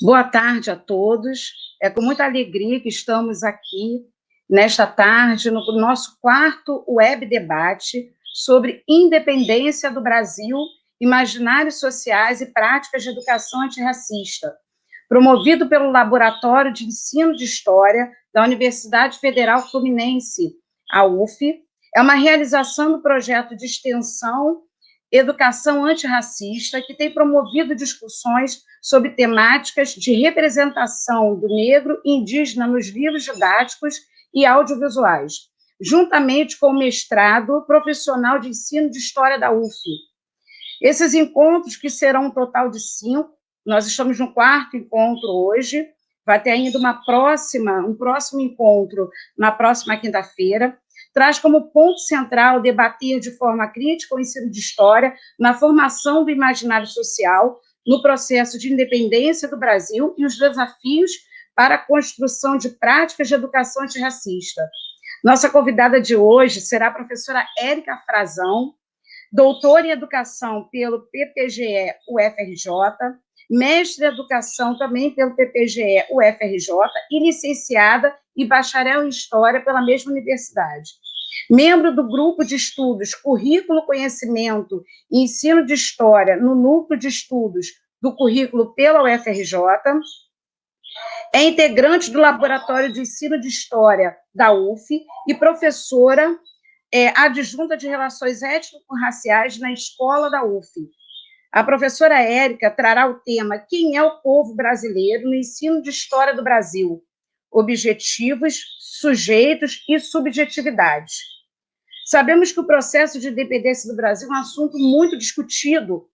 Boa tarde a todos. É com muita alegria que estamos aqui nesta tarde no nosso quarto web debate sobre independência do Brasil, imaginários sociais e práticas de educação antirracista, promovido pelo Laboratório de Ensino de História da Universidade Federal Fluminense, a UF. É uma realização do projeto de extensão Educação Antirracista, que tem promovido discussões sobre temáticas de representação do negro e indígena nos livros didáticos e audiovisuais, juntamente com o mestrado profissional de ensino de História da UF. Esses encontros, que serão um total de 5, nós estamos no quarto encontro hoje, vai ter ainda um próximo encontro na próxima quinta-feira, traz como ponto central debater de forma crítica o ensino de história na formação do imaginário social, no processo de independência do Brasil e os desafios para a construção de práticas de educação antirracista. Nossa convidada de hoje será a professora Érica Frazão, doutora em educação pelo PPGE-UFRJ, mestre em educação também pelo PPGE-UFRJ e licenciada e bacharel em História pela mesma universidade. Membro do grupo de estudos Currículo, Conhecimento e Ensino de História no Núcleo de Estudos do Currículo pela UFRJ, é integrante do Laboratório de Ensino de História da UF e professora adjunta de Relações Étnico-Raciais na Escola da UF. A professora Érica trará o tema Quem é o povo brasileiro no ensino de História do Brasil? Objetivos, sujeitos e subjetividades. Sabemos que o processo de independência do Brasil é um assunto muito discutido,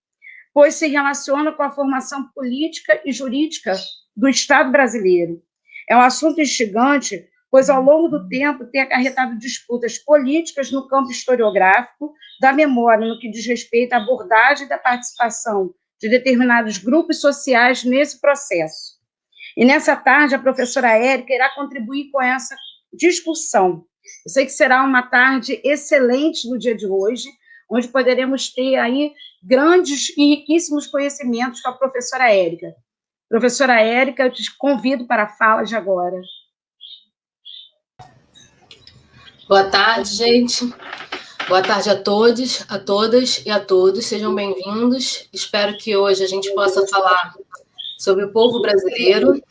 pois se relaciona com a formação política e jurídica do Estado brasileiro. É um assunto instigante, pois ao longo do tempo tem acarretado disputas políticas no campo historiográfico da memória, no que diz respeito à abordagem da participação de determinados grupos sociais nesse processo. E nessa tarde, a professora Érica irá contribuir com essa discussão. Eu sei que será uma tarde excelente no dia de hoje, onde poderemos ter aí grandes e riquíssimos conhecimentos com a professora Érica. Professora Érica, eu te convido para a fala de agora. Boa tarde, gente. Boa tarde a todos, a todas e a todos. Sejam bem-vindos. Espero que hoje a gente possa falar sobre o povo brasileiro.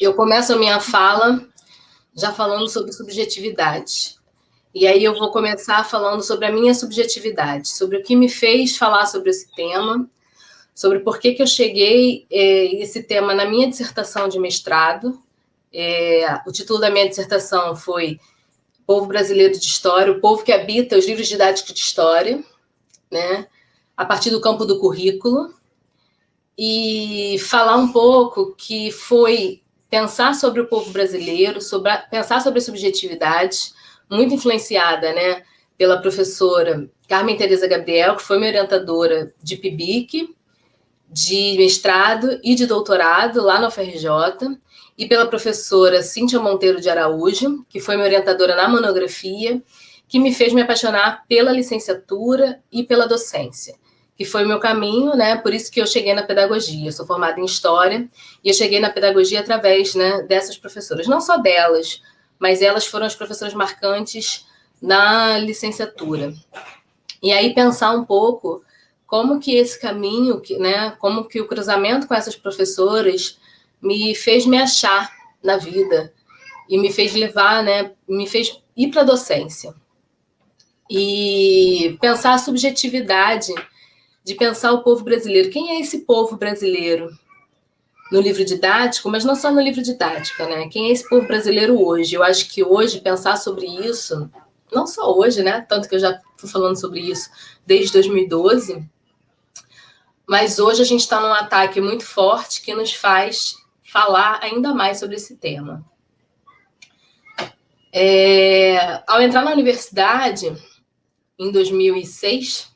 Eu começo a minha fala já falando sobre subjetividade. E aí eu vou começar falando sobre a minha subjetividade, sobre o que me fez falar sobre esse tema, sobre por que eu cheguei esse tema na minha dissertação de mestrado. O título da minha dissertação foi Povo Brasileiro de História, o povo que habita os livros didáticos de história, né, a partir do campo do currículo, e falar um pouco que foi pensar sobre o povo brasileiro, pensar sobre a subjetividade, muito influenciada, né, pela professora Carmen Teresa Gabriel, que foi minha orientadora de PIBIC, de mestrado e de doutorado lá na UFRJ, e pela professora Cíntia Monteiro de Araújo, que foi minha orientadora na monografia, que me fez me apaixonar pela licenciatura e pela docência, que foi o meu caminho, né? Por isso que eu cheguei na pedagogia. Eu sou formada em História e eu cheguei na pedagogia através, né, dessas professoras. Não só delas, mas elas foram as professoras marcantes na licenciatura. E aí pensar um pouco como que esse caminho, né, como que o cruzamento com essas professoras me fez me achar na vida e me fez levar, né, me fez ir para a docência. E pensar a subjetividade de pensar o povo brasileiro. Quem é esse povo brasileiro? No livro didático, mas não só no livro didático, né? Quem é esse povo brasileiro hoje? Eu acho que hoje pensar sobre isso, não só hoje, né? Tanto que eu já estou falando sobre isso desde 2012, mas hoje a gente está num ataque muito forte que nos faz falar ainda mais sobre esse tema. Ao entrar na universidade, em 2006,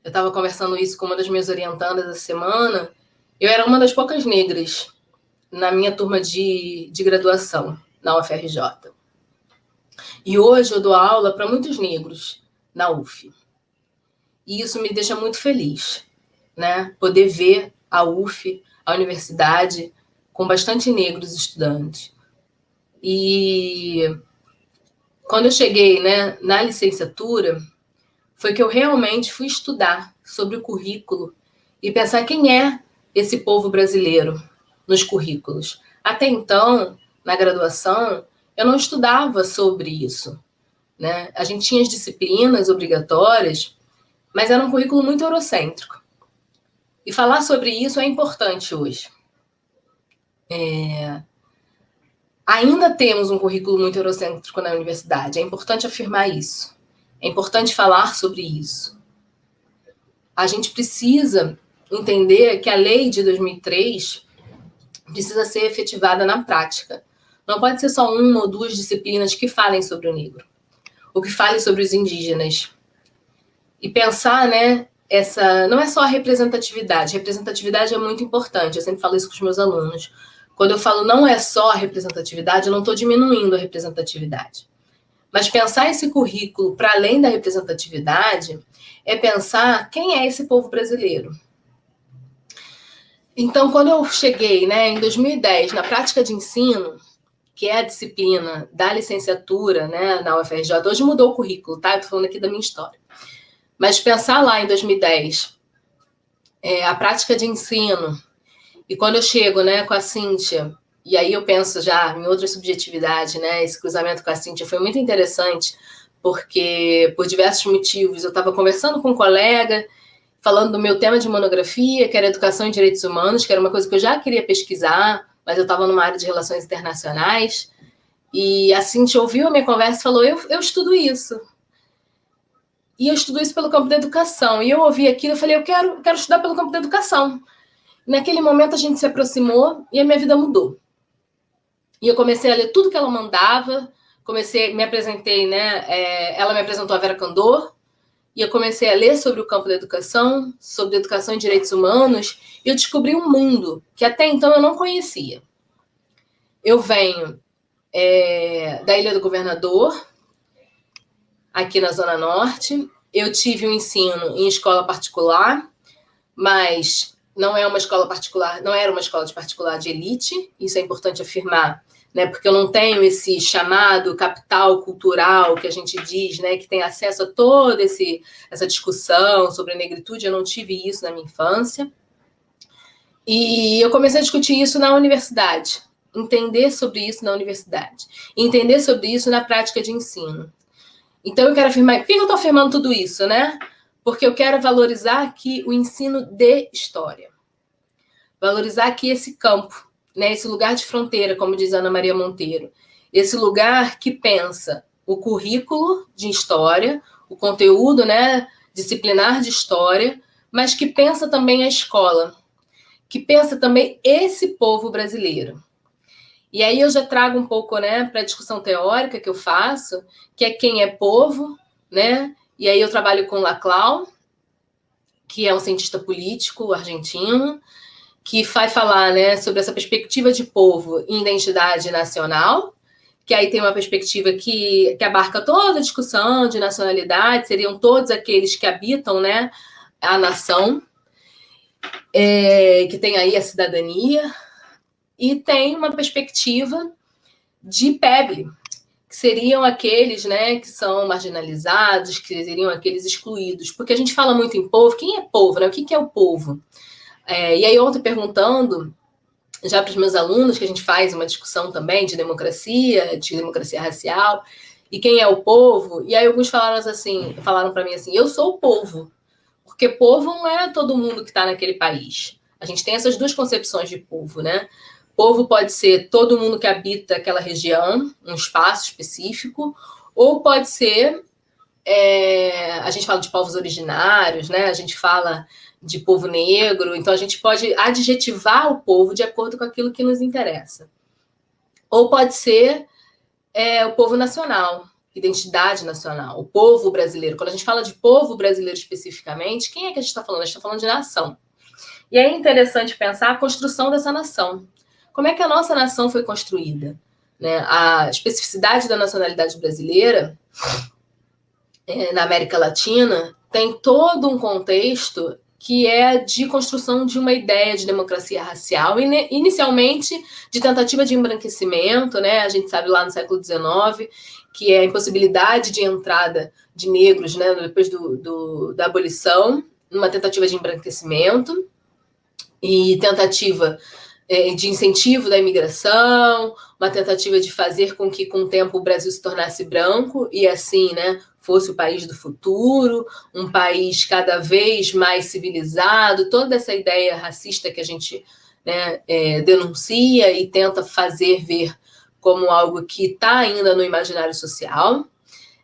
eu estava conversando isso com uma das minhas orientandas essa semana, eu era uma das poucas negras na minha turma de graduação, na UFRJ. E hoje eu dou aula para muitos negros na UF. E isso me deixa muito feliz. né, poder ver a UF, a universidade, com bastante negros estudantes. E quando eu cheguei, né, na licenciatura, foi que eu realmente fui estudar sobre o currículo e pensar quem é esse povo brasileiro nos currículos. Até então, na graduação, eu não estudava sobre isso, né? A gente tinha as disciplinas obrigatórias, mas era um currículo muito eurocêntrico. E falar sobre isso é importante hoje. Ainda temos um currículo muito eurocêntrico na universidade, é importante afirmar isso. É importante falar sobre isso. A gente precisa entender que a lei de 2003 precisa ser efetivada na prática. Não pode ser só uma ou duas disciplinas que falem sobre o negro, ou que falem sobre os indígenas. E pensar, né, não é só a representatividade. Representatividade é muito importante, eu sempre falo isso com os meus alunos. Quando eu falo não é só a representatividade, eu não estou diminuindo a representatividade. Mas pensar esse currículo para além da representatividade é pensar quem é esse povo brasileiro. Então, quando eu cheguei, né, em 2010, na prática de ensino, que é a disciplina da licenciatura, né, na UFRJ, hoje mudou o currículo, tá? Eu estou falando aqui da minha história. Mas pensar lá em 2010, a prática de ensino, e quando eu chego, né, com a Cíntia, e aí eu penso já em outra subjetividade, né, esse cruzamento com a Cíntia foi muito interessante, porque por diversos motivos eu estava conversando com um colega, falando do meu tema de monografia, que era Educação e Direitos Humanos, que era uma coisa que eu já queria pesquisar, mas eu estava numa área de relações internacionais, e a Cíntia ouviu a minha conversa e falou, eu estudo isso. E eu estudo isso pelo campo da educação. E eu ouvi aquilo e falei, eu quero estudar pelo campo da educação. E naquele momento a gente se aproximou e a minha vida mudou. E eu comecei a ler tudo que ela mandava, me apresentei, né? Ela me apresentou a Vera Candor, e eu comecei a ler sobre o campo da educação, sobre educação e direitos humanos, e eu descobri um mundo que até então eu não conhecia. Eu venho da Ilha do Governador, aqui na Zona Norte. Eu tive um ensino em escola particular, mas não era uma escola de particular de elite, isso é importante afirmar, né? Porque eu não tenho esse chamado capital cultural que a gente diz, né? Que tem acesso a toda essa discussão sobre a negritude, eu não tive isso na minha infância. E eu comecei a discutir isso na universidade, entender sobre isso na universidade, entender sobre isso na prática de ensino. Então, eu quero afirmar... Por que eu estou afirmando tudo isso, né? Porque eu quero valorizar aqui o ensino de história. Valorizar aqui esse campo, né? Esse lugar de fronteira, como diz Ana Maria Monteiro. Esse lugar que pensa o currículo de história, o conteúdo, né, disciplinar de história, mas que pensa também a escola, que pensa também esse povo brasileiro. E aí eu já trago um pouco, né, para a discussão teórica que eu faço, que é quem é povo, né? E aí eu trabalho com Laclau, que é um cientista político argentino, que vai falar, né, sobre essa perspectiva de povo em identidade nacional, que aí tem uma perspectiva que abarca toda a discussão de nacionalidade, seriam todos aqueles que habitam, né, a nação, que tem aí a cidadania. E tem uma perspectiva de PEBL, que seriam aqueles, né, que são marginalizados, que seriam aqueles excluídos. Porque a gente fala muito em povo. Quem é povo, né? O que é o povo? E aí ontem perguntando, já para os meus alunos, que a gente faz uma discussão também de democracia racial, e quem é o povo? E aí alguns falaram para mim assim, eu sou o povo. Porque povo não é todo mundo que está naquele país. A gente tem essas duas concepções de povo, né? Povo pode ser todo mundo que habita aquela região, um espaço específico, ou pode ser, a gente fala de povos originários, né? A gente fala de povo negro, então a gente pode adjetivar o povo de acordo com aquilo que nos interessa. Ou pode ser o povo nacional, identidade nacional, o povo brasileiro. Quando a gente fala de povo brasileiro especificamente, quem é que a gente está falando? A gente está falando de nação. E é interessante pensar a construção dessa nação. Como é que a nossa nação foi construída? Né? A especificidade da nacionalidade brasileira na América Latina tem todo um contexto que é de construção de uma ideia de democracia racial, inicialmente de tentativa de embranquecimento, né? A gente sabe lá no século XIX que é a impossibilidade de entrada de negros, né, depois da abolição, numa tentativa de embranquecimento e tentativa de incentivo da imigração, uma tentativa de fazer com que, com o tempo, o Brasil se tornasse branco e, assim, né, fosse o país do futuro, um país cada vez mais civilizado, toda essa ideia racista que a gente, né, denuncia e tenta fazer ver como algo que está ainda no imaginário social.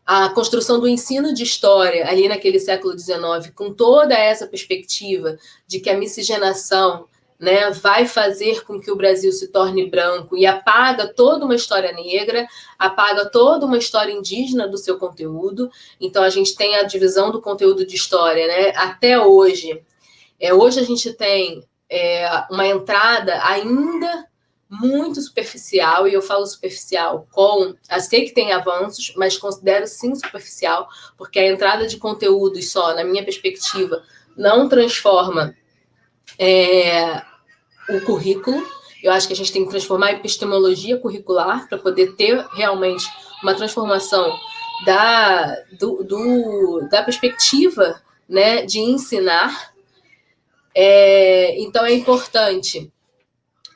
A construção do ensino de história, ali naquele século XIX, com toda essa perspectiva de que a miscigenação, né, vai fazer com que o Brasil se torne branco e apaga toda uma história negra, apaga toda uma história indígena do seu conteúdo. Então, a gente tem a divisão do conteúdo de história, né, até hoje. Hoje a gente tem uma entrada ainda muito superficial, e eu falo superficial eu sei que tem avanços, mas considero sim superficial, porque a entrada de conteúdos só, na minha perspectiva, não transforma o currículo. Eu acho que a gente tem que transformar a epistemologia curricular para poder ter realmente uma transformação da perspectiva, né, de ensinar. Então é importante,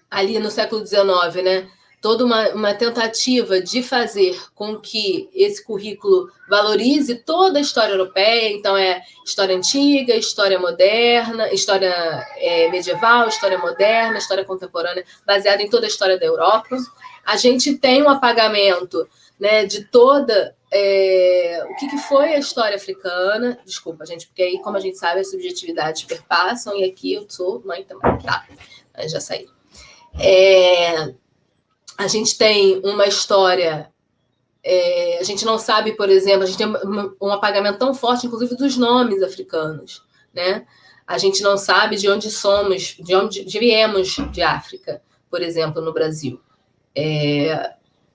ali no século XIX, né, toda uma tentativa de fazer com que esse currículo valorize toda a história europeia. Então, história antiga, história moderna, história medieval, história moderna, história contemporânea, baseada em toda a história da Europa. A gente tem um apagamento, né, de toda... o que foi a história africana? Desculpa, gente, porque aí, como a gente sabe, as subjetividades perpassam, e aqui eu sou mãe também, tá? Já saí. A gente tem uma história, a gente não sabe, por exemplo, a gente tem um apagamento tão forte, inclusive, dos nomes africanos, né? A gente não sabe de onde somos, de onde viemos de África, por exemplo, no Brasil.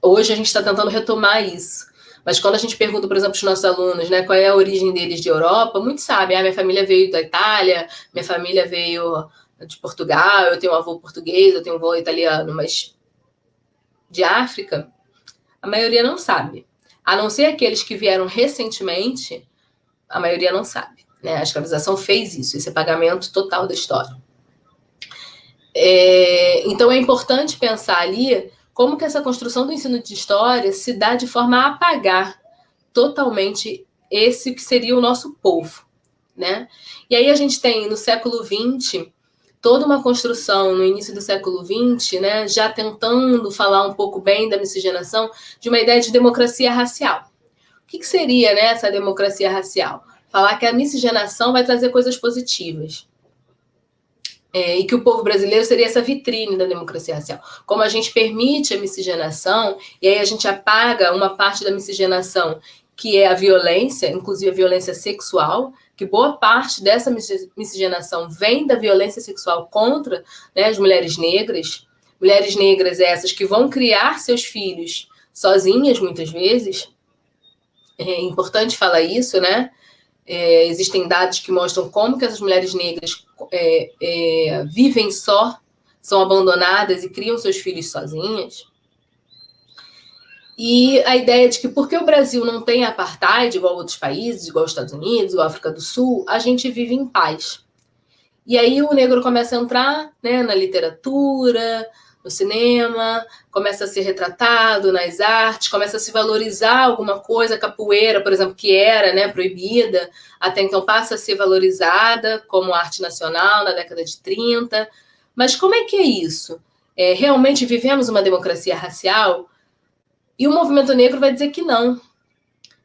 Hoje a gente está tentando retomar isso. Mas quando a gente pergunta, por exemplo, para os nossos alunos, né, qual é a origem deles de Europa, muitos sabem, minha família veio da Itália, minha família veio de Portugal, eu tenho um avô português, eu tenho um avô italiano, mas de África, a maioria não sabe. A não ser aqueles que vieram recentemente, a maioria não sabe, né? A escravização fez isso, esse apagamento total da história. Então é importante pensar ali como que essa construção do ensino de história se dá de forma a apagar totalmente esse que seria o nosso povo, né? E aí a gente tem, no século XX, toda uma construção no início do século XX, né, já tentando falar um pouco bem da miscigenação, de uma ideia de democracia racial. O que seria, né, essa democracia racial? Falar que a miscigenação vai trazer coisas positivas. E que o povo brasileiro seria essa vitrine da democracia racial. Como a gente permite a miscigenação, e aí a gente apaga uma parte da miscigenação, que é a violência, inclusive a violência sexual, que boa parte dessa miscigenação vem da violência sexual contra, né, as mulheres negras essas que vão criar seus filhos sozinhas, muitas vezes. É importante falar isso, né? Existem dados que mostram como que essas mulheres negras vivem só, são abandonadas e criam seus filhos sozinhas. E a ideia de que porque o Brasil não tem apartheid igual outros países, igual os Estados Unidos, igual a África do Sul, a gente vive em paz. E aí o negro começa a entrar, né, na literatura, no cinema, começa a ser retratado nas artes, começa a se valorizar alguma coisa, capoeira, por exemplo, que era, né, proibida, até então passa a ser valorizada como arte nacional na década de 30. Mas como é que é isso? Realmente vivemos uma democracia racial? E o movimento negro vai dizer que não,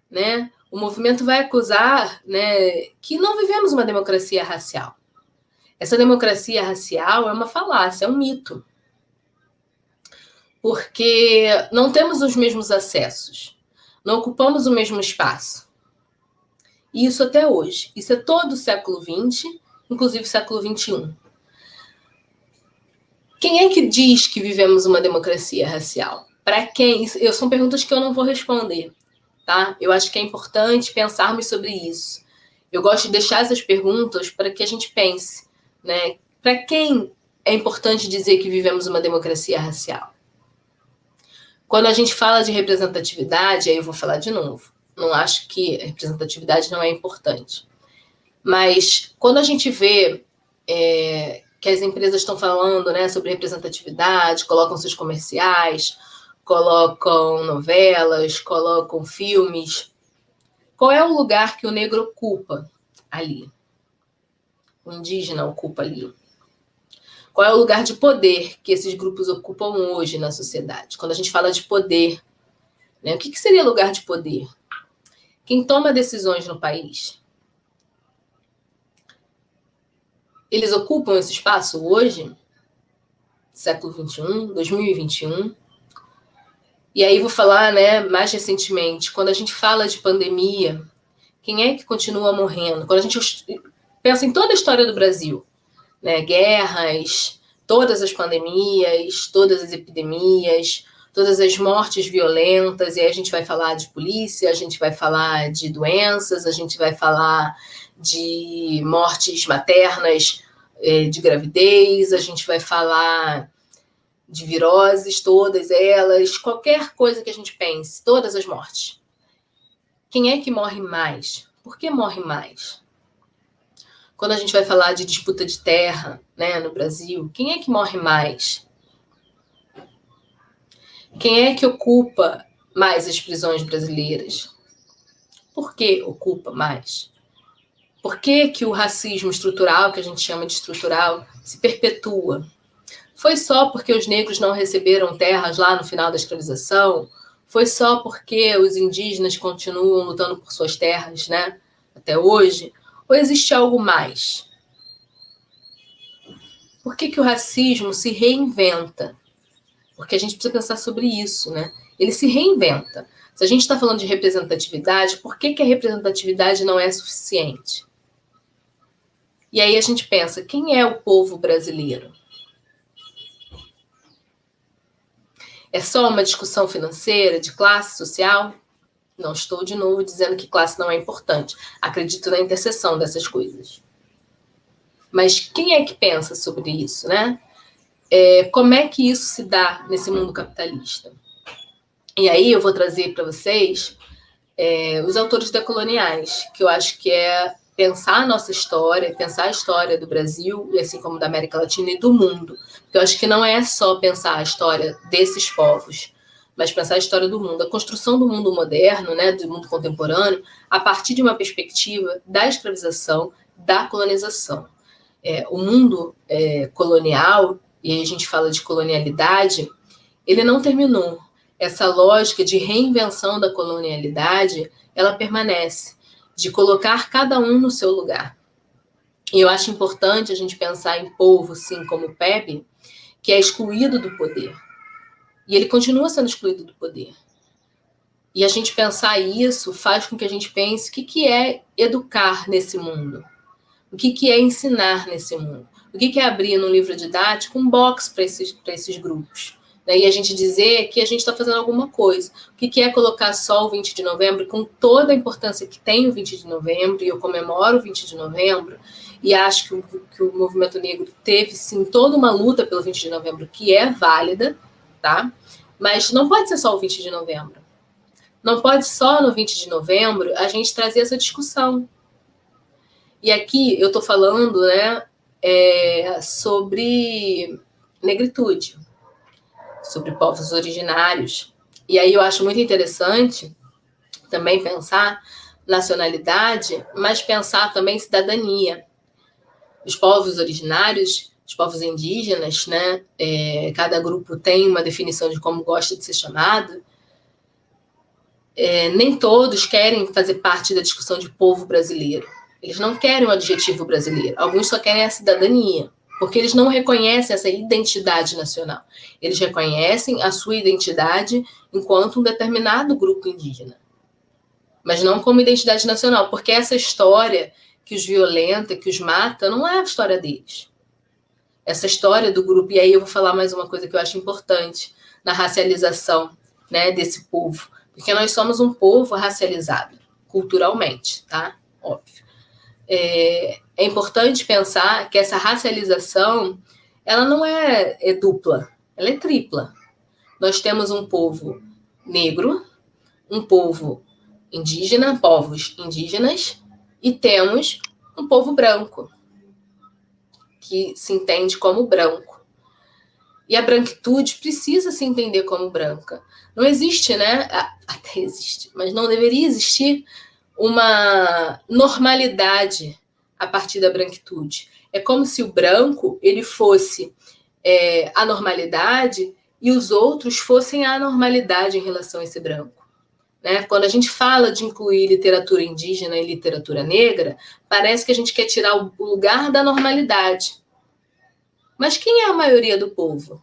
né? O movimento vai acusar, né, que não vivemos uma democracia racial. Essa democracia racial é uma falácia, é um mito. Porque não temos os mesmos acessos, não ocupamos o mesmo espaço. E isso até hoje. Isso é todo o século XX, inclusive o século XXI. Quem é que diz que vivemos uma democracia racial? Para quem? São perguntas que eu não vou responder, tá? Eu acho que é importante pensarmos sobre isso. Eu gosto de deixar essas perguntas para que a gente pense, né? Para quem é importante dizer que vivemos uma democracia racial? Quando a gente fala de representatividade, aí eu vou falar de novo. Não acho que a representatividade não é importante. Mas quando a gente vê que as empresas estão falando, né, sobre representatividade, colocam seus comerciais, colocam novelas, colocam filmes, qual é o lugar que o negro ocupa ali? O indígena ocupa ali? Qual é o lugar de poder que esses grupos ocupam hoje na sociedade? Quando a gente fala de poder, né, o que seria lugar de poder? Quem toma decisões no país? Eles ocupam esse espaço hoje, século XXI, 2021. E aí vou falar, né, mais recentemente, quando a gente fala de pandemia, quem é que continua morrendo? Quando a gente pensa em toda a história do Brasil, né, guerras, todas as pandemias, todas as epidemias, todas as mortes violentas, e aí a gente vai falar de polícia, a gente vai falar de doenças, a gente vai falar de mortes maternas, de gravidez, a gente vai falar de viroses, todas elas, qualquer coisa que a gente pense, todas as mortes. Quem é que morre mais? Por que morre mais? Quando a gente vai falar de disputa de terra, né, no Brasil, quem é que morre mais? Quem é que ocupa mais as prisões brasileiras? Por que ocupa mais? Por que que o racismo estrutural, que a gente chama de estrutural, se perpetua? Foi só porque os negros não receberam terras lá no final da escravização? Foi só porque os indígenas continuam lutando por suas terras, né, até hoje? Ou existe algo mais? Por que que o racismo se reinventa? Porque a gente precisa pensar sobre isso, né? Ele se reinventa. Se a gente está falando de representatividade, por que que a representatividade não é suficiente? E aí a gente pensa, quem é o povo brasileiro? É só uma discussão financeira, de classe social? Não estou, de novo, dizendo que classe não é importante. Acredito na interseção dessas coisas. Mas quem é que pensa sobre isso, né? Como é que isso se dá nesse mundo capitalista? E aí eu vou trazer para vocês os autores decoloniais, que eu acho que é pensar a nossa história, pensar a história do Brasil, e assim como da América Latina e do mundo. Porque eu acho que não é só pensar a história desses povos, mas pensar a história do mundo, a construção do mundo moderno, né, do mundo contemporâneo, a partir de uma perspectiva da escravização, da colonização. O mundo colonial, e aí a gente fala de colonialidade, ele não terminou. Essa lógica de reinvenção da colonialidade, ela permanece, de colocar cada um no seu lugar. E eu acho importante a gente pensar em povo, sim, como o Pepe, que é excluído do poder. E ele continua sendo excluído do poder. E a gente pensar isso faz com que a gente pense o que é educar nesse mundo. O que é ensinar nesse mundo. O que é abrir num livro didático um box para esses grupos. E a gente dizer que a gente está fazendo alguma coisa. O que é colocar só o 20 de novembro, com toda a importância que tem o 20 de novembro, e eu comemoro o 20 de novembro, e acho que o movimento negro teve, sim, toda uma luta pelo 20 de novembro, que é válida, tá? Mas não pode ser só o 20 de novembro. Não pode só no 20 de novembro a gente trazer essa discussão. E aqui eu estou falando, né, sobre negritude, sobre povos originários. E aí eu acho muito interessante também pensar nacionalidade, mas pensar também cidadania. Os povos originários, os povos indígenas, né, cada grupo tem uma definição de como gosta de ser chamado, nem todos querem fazer parte da discussão de povo brasileiro. Eles não querem o adjetivo brasileiro. Alguns só querem a cidadania, porque eles não reconhecem essa identidade nacional. Eles reconhecem a sua identidade enquanto um determinado grupo indígena, mas não como identidade nacional, porque essa história que os violenta, que os mata, não é a história deles. Essa história do grupo, e aí eu vou falar mais uma coisa que eu acho importante na racialização, né, desse povo, porque nós somos um povo racializado, culturalmente, tá? Óbvio. é importante pensar que essa racialização, ela não é dupla, ela é tripla. Nós temos um povo negro, um povo indígena, povos indígenas, e temos um povo branco, que se entende como branco. E a branquitude precisa se entender como branca. Não existe, né? Até existe, mas não deveria existir uma normalidade a partir da branquitude. É como se o branco ele fosse a normalidade e os outros fossem a anormalidade em relação a esse branco. Né? Quando a gente fala de incluir literatura indígena e literatura negra, parece que a gente quer tirar o lugar da normalidade. Mas quem é a maioria do povo?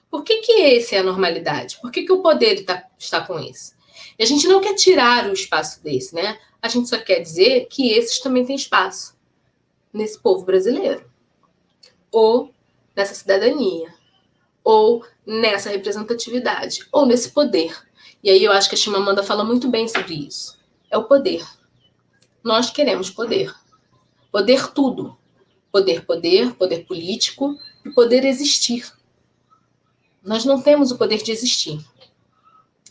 Por que esse é a normalidade? Por que o poder está com isso? E a gente não quer tirar o espaço desse, né? A gente só quer dizer que esses também têm espaço nesse povo brasileiro. Ou nessa cidadania. Ou nessa representatividade. Ou nesse poder. E aí eu acho que a Chimamanda fala muito bem sobre isso. É o poder. Nós queremos poder. Poder tudo. Poder político e poder existir. Nós não temos o poder de existir.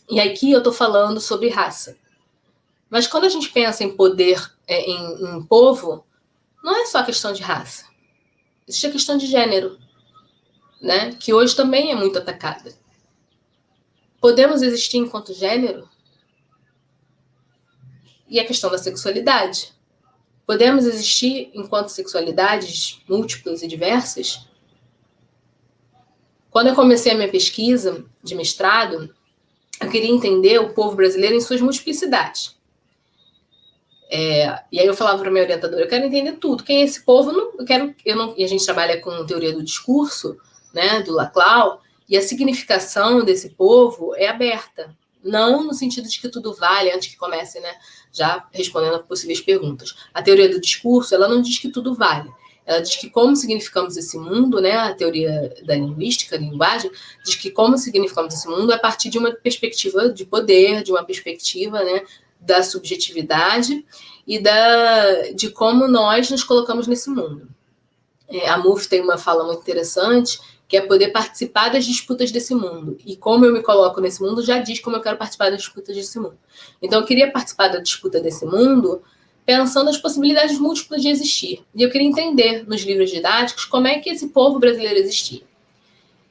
E aqui eu estou falando sobre raça. Mas quando a gente pensa em poder, em povo, não é só questão de raça. Existe a questão de gênero, né? Que hoje também é muito atacada. Podemos existir enquanto gênero? E a questão da sexualidade. Podemos existir enquanto sexualidades múltiplas e diversas? Quando eu comecei a minha pesquisa de mestrado, eu queria entender o povo brasileiro em suas multiplicidades. E aí eu falava para a minha orientadora, eu quero entender tudo. Quem é esse povo? E a gente trabalha com teoria do discurso, né, do Laclau, e a significação desse povo é aberta. Não no sentido de que tudo vale, antes que comece, né, já respondendo a possíveis perguntas. A teoria do discurso, ela não diz que tudo vale. Ela diz que como significamos esse mundo, né, a teoria da linguística, da linguagem, diz que como significamos esse mundo é a partir de uma perspectiva de poder, de uma perspectiva, né, da subjetividade e de como nós nos colocamos nesse mundo. A MUF tem uma fala muito interessante, que é poder participar das disputas desse mundo. E como eu me coloco nesse mundo, já diz como eu quero participar das disputas desse mundo. Então, eu queria participar da disputa desse mundo pensando as possibilidades múltiplas de existir. E eu queria entender, nos livros didáticos, como é que esse povo brasileiro existia.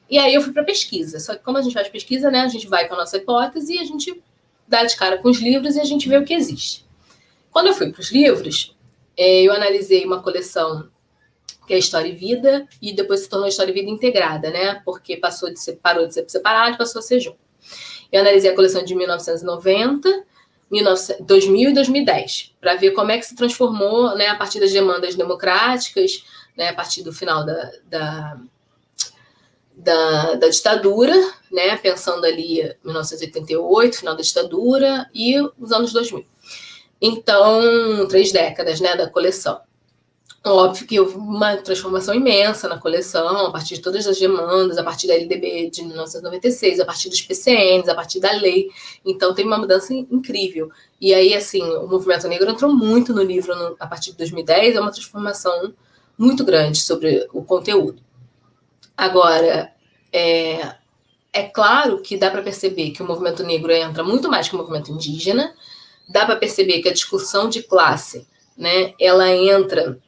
E aí eu fui para pesquisa. Só que como a gente faz pesquisa, né, a gente vai com a nossa hipótese e a gente dá de cara com os livros e a gente vê o que existe. Quando eu fui para os livros, eu analisei uma coleção que é História e Vida, e depois se tornou História e Vida integrada, né? Porque parou de ser separado e passou a ser junto. Eu analisei a coleção de 1990, 2000 e 2010, para ver como é que se transformou, né, a partir das demandas democráticas, né, a partir do final da ditadura, né, pensando ali 1988, final da ditadura, e os anos 2000. Então, 3 décadas, né, da coleção. Óbvio que houve uma transformação imensa na coleção, a partir de todas as demandas, a partir da LDB de 1996, a partir dos PCNs, a partir da lei. Então, tem uma mudança incrível. E aí, assim, o movimento negro entrou muito no livro a partir de 2010, é uma transformação muito grande sobre o conteúdo. Agora, é claro que dá para perceber que o movimento negro entra muito mais que o movimento indígena, dá para perceber que a discussão de classe, né, ela entra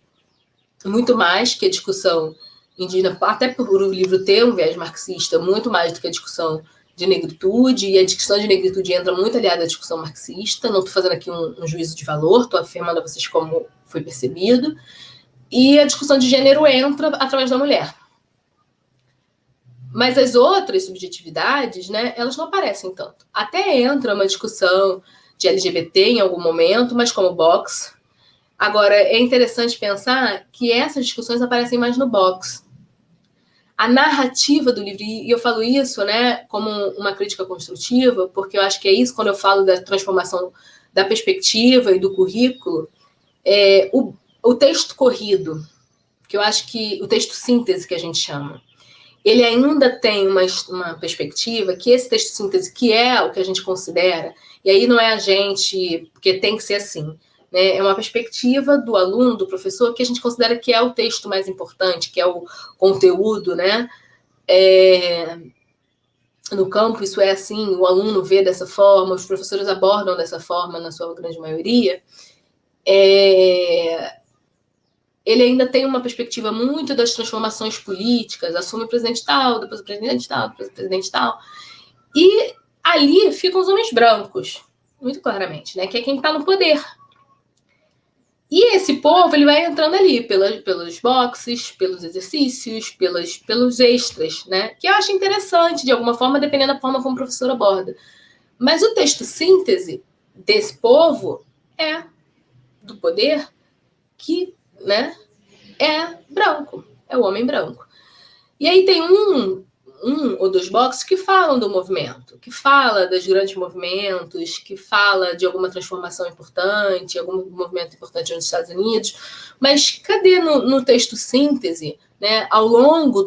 muito mais que a discussão indígena, até por o livro ter um viés marxista, muito mais do que a discussão de negritude, e a discussão de negritude entra muito aliada à discussão marxista. Não estou fazendo aqui um juízo de valor, estou afirmando a vocês como foi percebido. E a discussão de gênero entra através da mulher. Mas as outras subjetividades, né, elas não aparecem tanto. Até entra uma discussão de LGBT em algum momento, mas como box. Agora, é interessante pensar que essas discussões aparecem mais no box. A narrativa do livro, e eu falo isso, né, como uma crítica construtiva, porque eu acho que é isso, quando eu falo da transformação da perspectiva e do currículo, o texto corrido, que eu acho que o texto síntese que a gente chama, ele ainda tem uma perspectiva que esse texto síntese, que é o que a gente considera, e aí não é a gente, porque tem que ser assim, né? É uma perspectiva do aluno, do professor, que a gente considera que é o texto mais importante, que é o conteúdo, né? No campo isso é assim, o aluno vê dessa forma, os professores abordam dessa forma, na sua grande maioria. Ele ainda tem uma perspectiva muito das transformações políticas, assume o presidente tal, depois o presidente tal, depois o presidente tal. E ali ficam os homens brancos, muito claramente, né? Que é quem está no poder. E esse povo, ele vai entrando ali pelos boxes, pelos exercícios, pelos extras, né? Que eu acho interessante, de alguma forma, dependendo da forma como o professor aborda. Mas o texto síntese desse povo é do poder que, né, é branco, é o homem branco. E aí tem um ou dois boxes que falam do movimento, que fala dos grandes movimentos, que fala de alguma transformação importante, algum movimento importante nos Estados Unidos, mas cadê no texto síntese, né, ao longo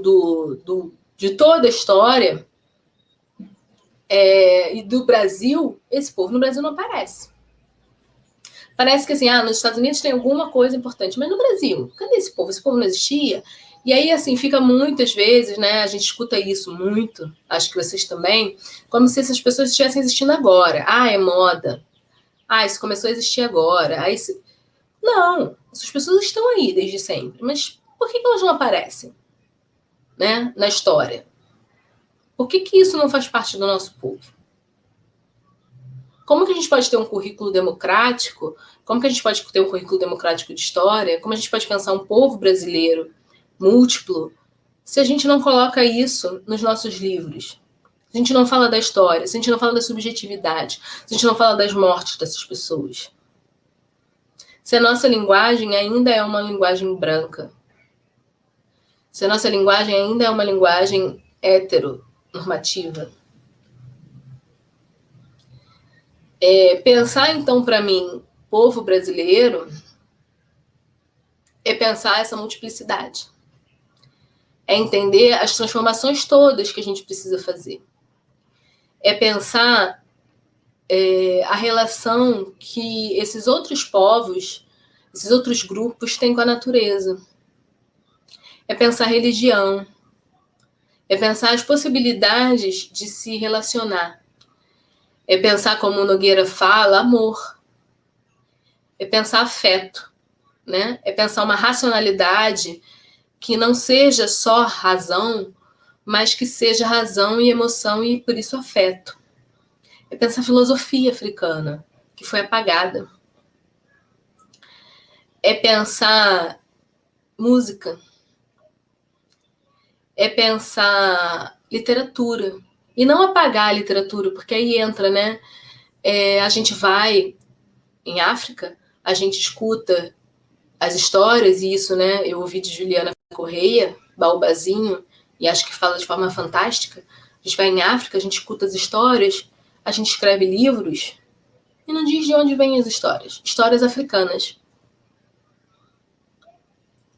de toda a história e do Brasil, esse povo no Brasil não aparece. Parece que assim, nos Estados Unidos tem alguma coisa importante, mas no Brasil, cadê esse povo? Esse povo não existia? E aí, assim, fica muitas vezes, né? A gente escuta isso muito, acho que vocês também, como se essas pessoas estivessem existindo agora. É moda. Isso começou a existir agora. Não, essas pessoas estão aí desde sempre. Mas por que elas não aparecem, né, na história? Por que isso não faz parte do nosso povo? Como que a gente pode ter um currículo democrático? Como que a gente pode ter um currículo democrático de história? Como a gente pode pensar um povo brasileiro múltiplo se a gente não coloca isso nos nossos livros? Se a gente não fala da história, se a gente não fala da subjetividade, se a gente não fala das mortes dessas pessoas. Se a nossa linguagem ainda é uma linguagem branca. Se a nossa linguagem ainda é uma linguagem heteronormativa. Pensar, então, para mim, povo brasileiro, é pensar essa multiplicidade. É entender as transformações todas que a gente precisa fazer. É pensar a relação que esses outros povos, esses outros grupos têm com a natureza. É pensar religião. É pensar as possibilidades de se relacionar. É pensar, como o Nogueira fala, amor. É pensar afeto, né? É pensar uma racionalidade que não seja só razão, mas que seja razão e emoção e, por isso, afeto. É pensar filosofia africana, que foi apagada. É pensar música. É pensar literatura. E não apagar a literatura, porque aí entra, né? A gente vai em África, a gente escuta as histórias, e isso, né? Eu ouvi de Juliana Correia, Baobazinho, e acho que fala de forma fantástica. A gente vai em África, a gente escuta as histórias, a gente escreve livros, e não diz de onde vêm as histórias. Histórias africanas.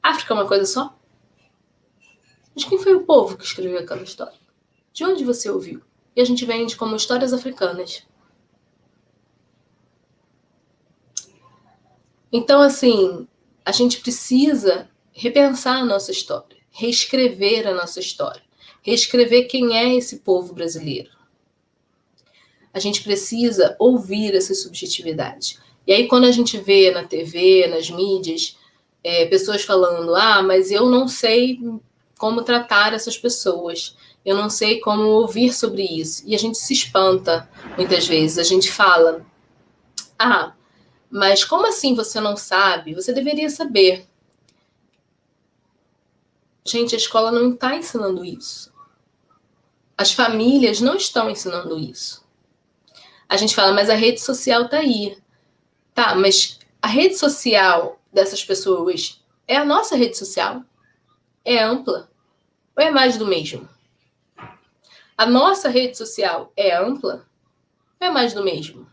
África é uma coisa só? Mas quem foi o povo que escreveu aquela história? De onde você ouviu? E a gente vende como histórias africanas. Então, assim, a gente precisa repensar a nossa história, reescrever a nossa história, reescrever quem é esse povo brasileiro. A gente precisa ouvir essa subjetividade. E aí, quando a gente vê na TV, nas mídias, pessoas falando, mas eu não sei como tratar essas pessoas, eu não sei como ouvir sobre isso. E a gente se espanta, muitas vezes. A gente fala, mas como assim você não sabe? Você deveria saber. Gente, a escola não está ensinando isso. As famílias não estão ensinando isso. A gente fala, mas a rede social está aí. Tá, mas a rede social dessas pessoas é a nossa rede social? É ampla? Ou é mais do mesmo? A nossa rede social é ampla? Ou é mais do mesmo?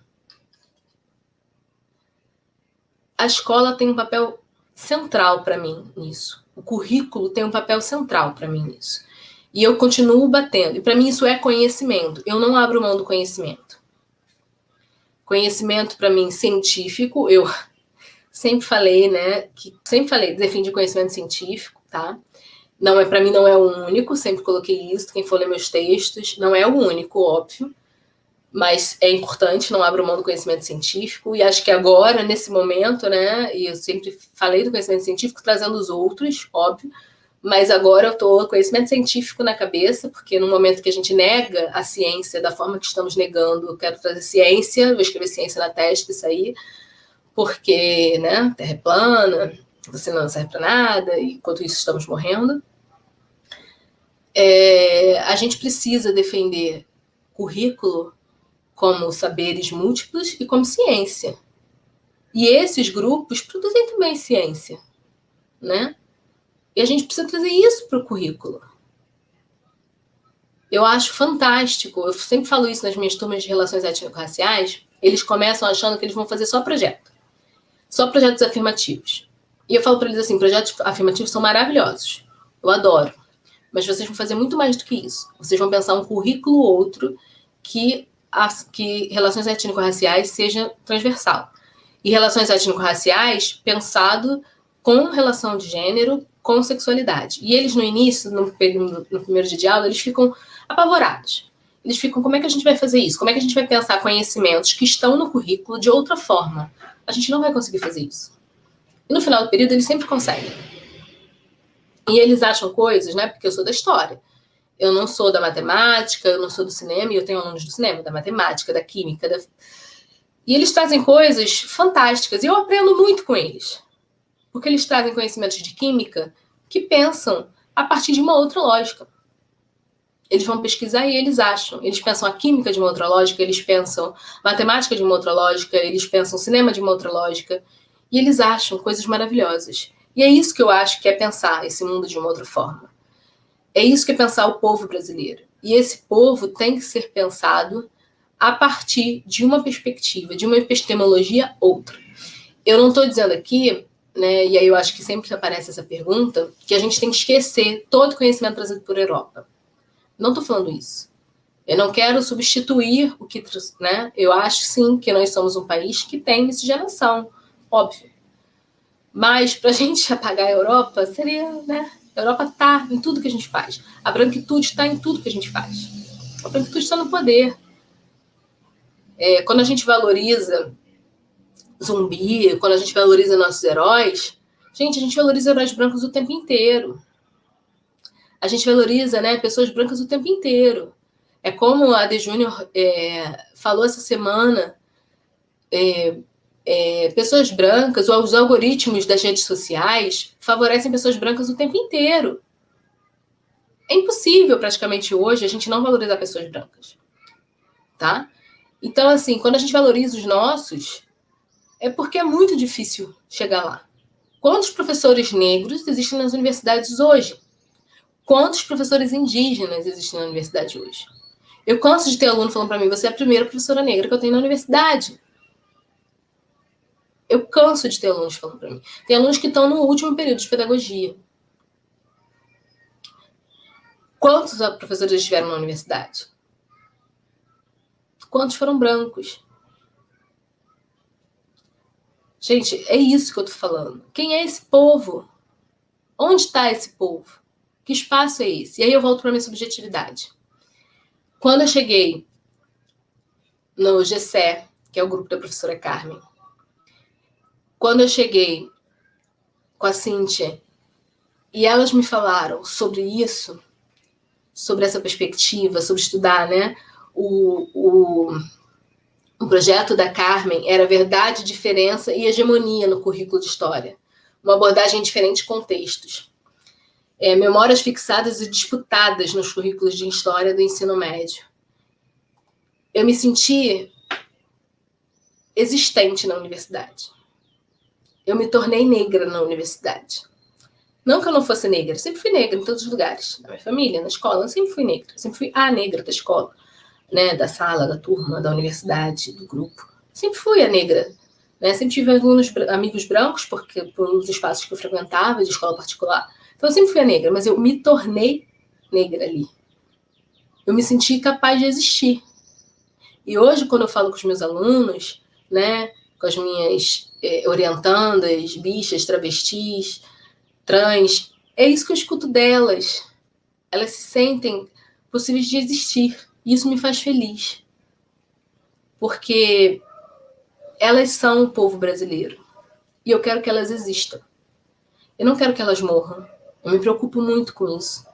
A escola tem um papel central para mim nisso. O currículo tem um papel central para mim nisso. E eu continuo batendo. E para mim isso é conhecimento. Eu não abro mão do conhecimento. Conhecimento, para mim, científico. Eu sempre falei, né, defendi conhecimento científico, tá? Não é, para mim não é o único, sempre coloquei isso, quem for ler meus textos, não é o único, óbvio, mas é importante, não abro mão do conhecimento científico, e acho que agora, nesse momento, né, e eu sempre falei do conhecimento científico trazendo os outros, óbvio, mas agora eu estou com conhecimento científico na cabeça, porque no momento que a gente nega a ciência da forma que estamos negando, eu quero trazer ciência, vou escrever ciência na testa, isso aí, porque, né, terra é plana, você não serve para nada, e enquanto isso estamos morrendo. A gente precisa defender currículo como saberes múltiplos e como ciência. E esses grupos produzem também ciência, né? E a gente precisa trazer isso para o currículo. Eu acho fantástico, eu sempre falo isso nas minhas turmas de relações étnico-raciais, eles começam achando que eles vão fazer só projetos afirmativos. E eu falo para eles assim, projetos afirmativos são maravilhosos, eu adoro, mas vocês vão fazer muito mais do que isso. Vocês vão pensar um currículo outro que relações étnico-raciais seja transversal. E relações étnico-raciais pensado com relação de gênero, com sexualidade. E eles, no início, no primeiro dia de aula, eles ficam apavorados. Eles ficam, como é que a gente vai fazer isso? Como é que a gente vai pensar conhecimentos que estão no currículo de outra forma? A gente não vai conseguir fazer isso. E no final do período, eles sempre conseguem. E eles acham coisas, né? Porque eu sou da história. Eu não sou da matemática, eu não sou do cinema, e eu tenho alunos do cinema, da matemática, da química. E eles trazem coisas fantásticas. E eu aprendo muito com eles. Porque eles trazem conhecimentos de química que pensam a partir de uma outra lógica. Eles vão pesquisar e eles acham. Eles pensam a química de uma outra lógica, eles pensam matemática de uma outra lógica, eles pensam cinema de uma outra lógica. E eles acham coisas maravilhosas. E é isso que eu acho que é pensar esse mundo de uma outra forma. É isso que é pensar o povo brasileiro. E esse povo tem que ser pensado a partir de uma perspectiva, de uma epistemologia outra. Eu não estou dizendo aqui, né, e aí eu acho que sempre aparece essa pergunta, que a gente tem que esquecer todo o conhecimento trazido por Europa. Não estou falando isso. Eu não quero substituir o que... Né? Eu acho, sim, que nós somos um país que tem miscigenação, óbvio. Mas para a gente apagar a Europa, seria... Né? A Europa está em tudo que a gente faz. A branquitude está em tudo que a gente faz. A branquitude está no poder. Quando a gente valoriza Zumbi, quando a gente valoriza nossos heróis, gente, a gente valoriza heróis brancos o tempo inteiro. A gente valoriza, né, pessoas brancas o tempo inteiro. É como a De Júnior falou essa semana, pessoas brancas, ou os algoritmos das redes sociais favorecem pessoas brancas o tempo inteiro. É impossível, praticamente hoje, a gente não valorizar pessoas brancas. Tá? Então, assim, quando a gente valoriza os nossos, é porque é muito difícil chegar lá. Quantos professores negros existem nas universidades hoje? Quantos professores indígenas existem na universidade hoje? Eu canso de ter aluno falando para mim, você é a primeira professora negra que eu tenho na universidade. Eu canso de ter alunos falando para mim. Tem alunos que estão no último período de pedagogia. Quantos professores estiveram na universidade? Quantos foram brancos? Gente, é isso que eu tô falando. Quem é esse povo? Onde está esse povo? Que espaço é esse? E aí eu volto para minha subjetividade. Quando eu cheguei no GCE, que é o grupo da professora Carmen, quando eu cheguei com a Cíntia e elas me falaram sobre isso, sobre essa perspectiva, sobre estudar, né? O projeto da Carmen era verdade, diferença e hegemonia no currículo de história. Uma abordagem em diferentes contextos. Memórias fixadas e disputadas nos currículos de história do ensino médio. Eu me senti existente na universidade. Eu me tornei negra na universidade. Não que eu não fosse negra, eu sempre fui negra em todos os lugares. Na minha família, na escola, eu sempre fui negra. Eu sempre fui a negra da escola, né? Da sala, da turma, da universidade, do grupo. Sempre fui a negra. Né? Sempre tive amigos brancos, porque por uns espaços que eu frequentava, de escola particular. Então eu sempre fui a negra, mas eu me tornei negra ali. Eu me senti capaz de existir. E hoje, quando eu falo com os meus alunos, né, com as minhas orientandas, bichas, travestis, trans. É isso que eu escuto delas. Elas se sentem possíveis de existir. E isso me faz feliz. Porque elas são o povo brasileiro. E eu quero que elas existam. Eu não quero que elas morram. Eu me preocupo muito com isso.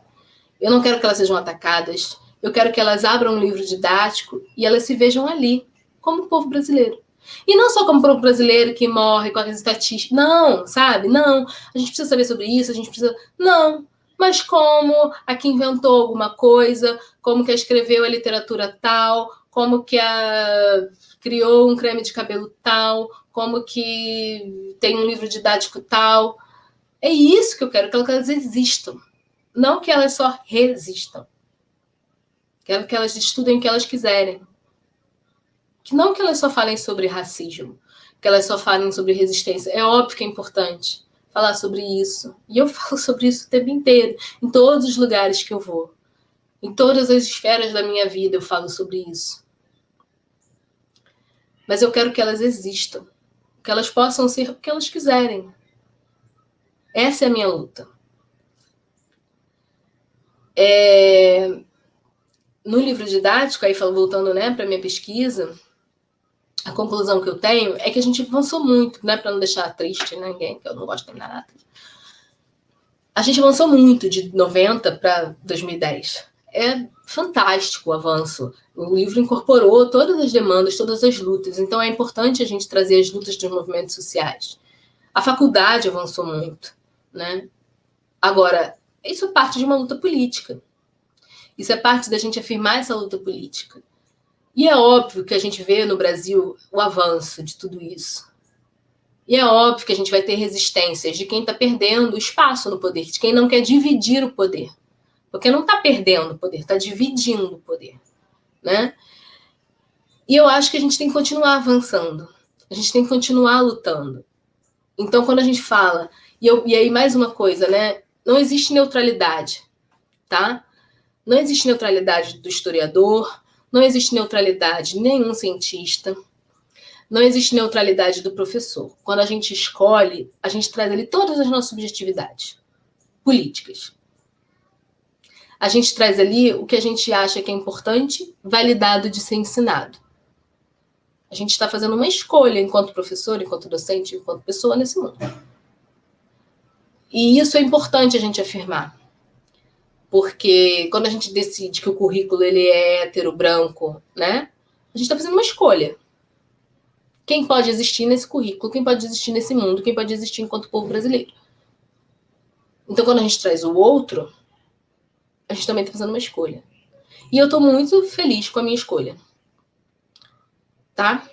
Eu não quero que elas sejam atacadas. Eu quero que elas abram um livro didático e elas se vejam ali, como o povo brasileiro. E não só como o povo brasileiro que morre com as estatísticas. Não, sabe? Não. A gente precisa saber sobre isso, a gente precisa... Não. Mas como a que inventou alguma coisa, como que a escreveu a literatura tal, como que a criou um creme de cabelo tal, como que tem um livro didático tal. É isso que eu quero, que elas existam. Não que elas só resistam. Quero que elas estudem o que elas quiserem. Não que elas só falem sobre racismo, que elas só falem sobre resistência. É óbvio que é importante falar sobre isso. E eu falo sobre isso o tempo inteiro, em todos os lugares que eu vou. Em todas as esferas da minha vida eu falo sobre isso. Mas eu quero que elas existam. Que elas possam ser o que elas quiserem. Essa é a minha luta. No livro didático, aí voltando, né, para minha pesquisa, a conclusão que eu tenho é que a gente avançou muito, né, para não deixar triste ninguém, que eu não gosto de nada. A gente avançou muito de 90 para 2010. É fantástico o avanço. O livro incorporou todas as demandas, todas as lutas. Então é importante a gente trazer as lutas dos movimentos sociais. A faculdade avançou muito, né? Agora, isso é parte de uma luta política. Isso é parte da gente afirmar essa luta política. E é óbvio que a gente vê no Brasil o avanço de tudo isso. E é óbvio que a gente vai ter resistências de quem está perdendo espaço no poder, de quem não quer dividir o poder. Porque não está perdendo o poder, está dividindo o poder. Né? E eu acho que a gente tem que continuar avançando. A gente tem que continuar lutando. Então, quando a gente fala... E aí, mais uma coisa, né? Não existe neutralidade, tá? Não existe neutralidade do historiador, não existe neutralidade de nenhum cientista, não existe neutralidade do professor. Quando a gente escolhe, a gente traz ali todas as nossas subjetividades políticas. A gente traz ali o que a gente acha que é importante, validado de ser ensinado. A gente está fazendo uma escolha enquanto professor, enquanto docente, enquanto pessoa nesse mundo. E isso é importante a gente afirmar. Porque quando a gente decide que o currículo ele é hétero, branco, né? A gente está fazendo uma escolha. Quem pode existir nesse currículo, quem pode existir nesse mundo, quem pode existir enquanto povo brasileiro. Então, quando a gente traz o outro, a gente também está fazendo uma escolha. E eu estou muito feliz com a minha escolha. Tá?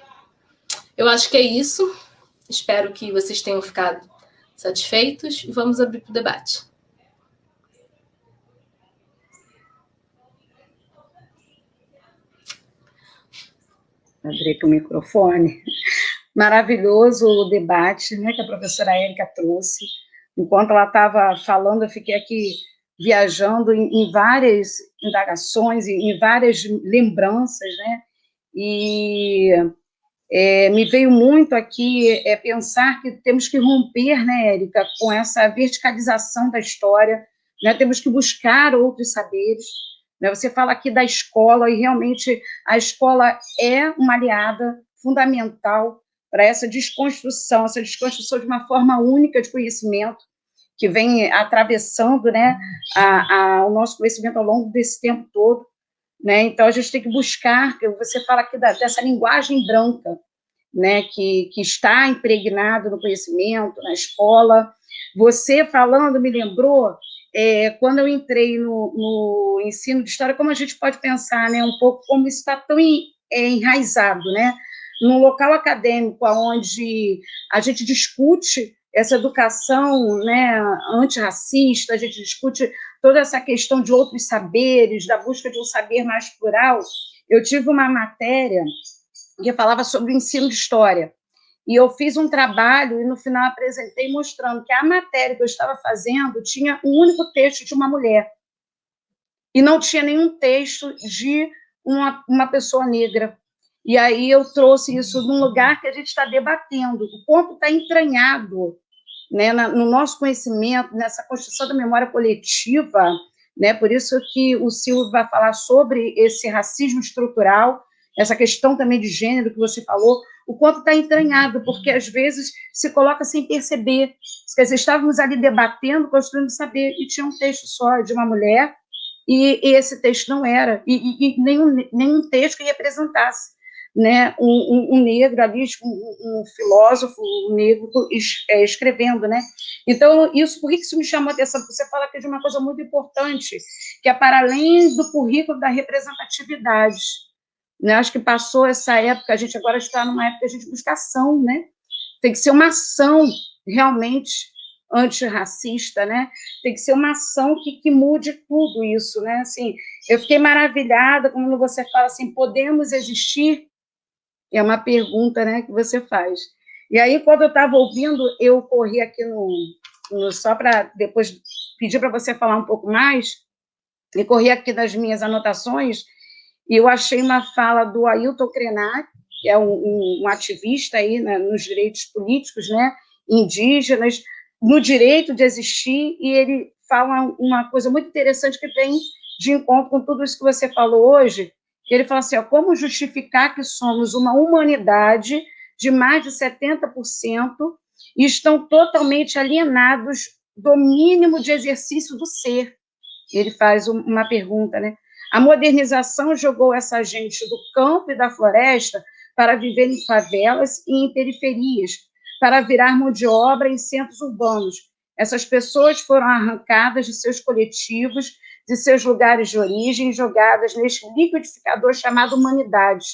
Eu acho que é isso. Espero que vocês tenham ficado satisfeitos e vamos abrir para o debate. Abrir aqui o microfone. Maravilhoso o debate, né, que a professora Érica trouxe. Enquanto ela estava falando, eu fiquei aqui viajando em várias indagações, em várias lembranças, né? E me veio muito aqui pensar que temos que romper, né, Érica, com essa verticalização da história, né? Temos que buscar outros saberes. Né? Você fala aqui da escola, e realmente a escola é uma aliada fundamental para essa desconstrução de uma forma única de conhecimento, que vem atravessando, né, o nosso conhecimento ao longo desse tempo todo. Né? Então, a gente tem que buscar, você fala aqui dessa linguagem branca, né, que está impregnado no conhecimento, na escola. Você falando me lembrou, quando eu entrei no ensino de história, como a gente pode pensar, né, um pouco como isso está tão enraizado, né, num local acadêmico onde a gente discute essa educação, né, antirracista, a gente discute toda essa questão de outros saberes, da busca de um saber mais plural. Eu tive uma matéria que falava sobre o ensino de história, e eu fiz um trabalho, e no final apresentei mostrando que a matéria que eu estava fazendo tinha um único texto de uma mulher, e não tinha nenhum texto de uma pessoa negra. E aí eu trouxe isso num lugar que a gente está debatendo, o quanto está entranhado, né, no nosso conhecimento, nessa construção da memória coletiva, né, por isso que o Silvio vai falar sobre esse racismo estrutural, essa questão também de gênero que você falou, o quanto está entranhado, porque às vezes se coloca sem perceber. Quer dizer, estávamos ali debatendo, construindo saber, e tinha um texto só de uma mulher, e esse texto não era, e nenhum texto que representasse, né, um negro ali, um filósofo negro escrevendo, né? Então, por que isso me chamou a atenção? Porque você fala aqui de uma coisa muito importante, que é para além do currículo da representatividade, né? Acho que passou essa época, a gente agora está numa época de gente buscar ação, né? Tem que ser uma ação realmente antirracista, né? Tem que ser uma ação que mude tudo isso, né? Assim, eu fiquei maravilhada quando você fala assim, podemos existir? É uma pergunta, né, que você faz. E aí, quando eu estava ouvindo, eu corri aqui só para depois pedir para você falar um pouco mais, e corri aqui nas minhas anotações, e eu achei uma fala do Ailton Krenak, que é um ativista aí, né, nos direitos políticos, né, indígenas, no direito de existir, e ele fala uma coisa muito interessante que vem de encontro com tudo isso que você falou hoje. Ele fala assim, ó, como justificar que somos uma humanidade de mais de 70% e estão totalmente alienados do mínimo de exercício do ser? Ele faz uma pergunta, né? A modernização jogou essa gente do campo e da floresta para viver em favelas e em periferias, para virar mão de obra em centros urbanos. Essas pessoas foram arrancadas de seus coletivos, de seus lugares de origem, jogadas neste liquidificador chamado humanidade.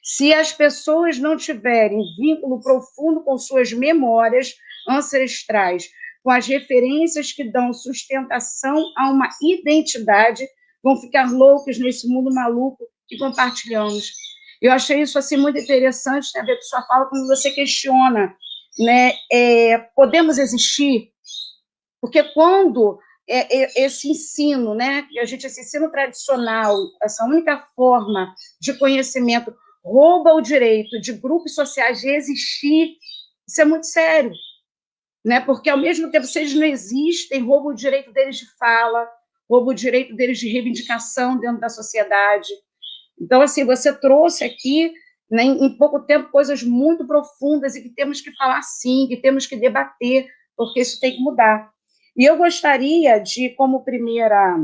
Se as pessoas não tiverem vínculo profundo com suas memórias ancestrais, com as referências que dão sustentação a uma identidade, vão ficar loucos nesse mundo maluco que compartilhamos. Eu achei isso assim muito interessante, né, a ver com sua fala, quando você questiona, né, podemos existir? Porque quando esse ensino, né, esse ensino tradicional, essa única forma de conhecimento rouba o direito de grupos sociais de existir, isso é muito sério, né? Porque, ao mesmo tempo, se eles não existem, rouba o direito deles de fala, rouba o direito deles de reivindicação dentro da sociedade. Então, assim, você trouxe aqui, né, em pouco tempo, coisas muito profundas e que temos que falar sim, que temos que debater, porque isso tem que mudar. E eu gostaria de, como primeira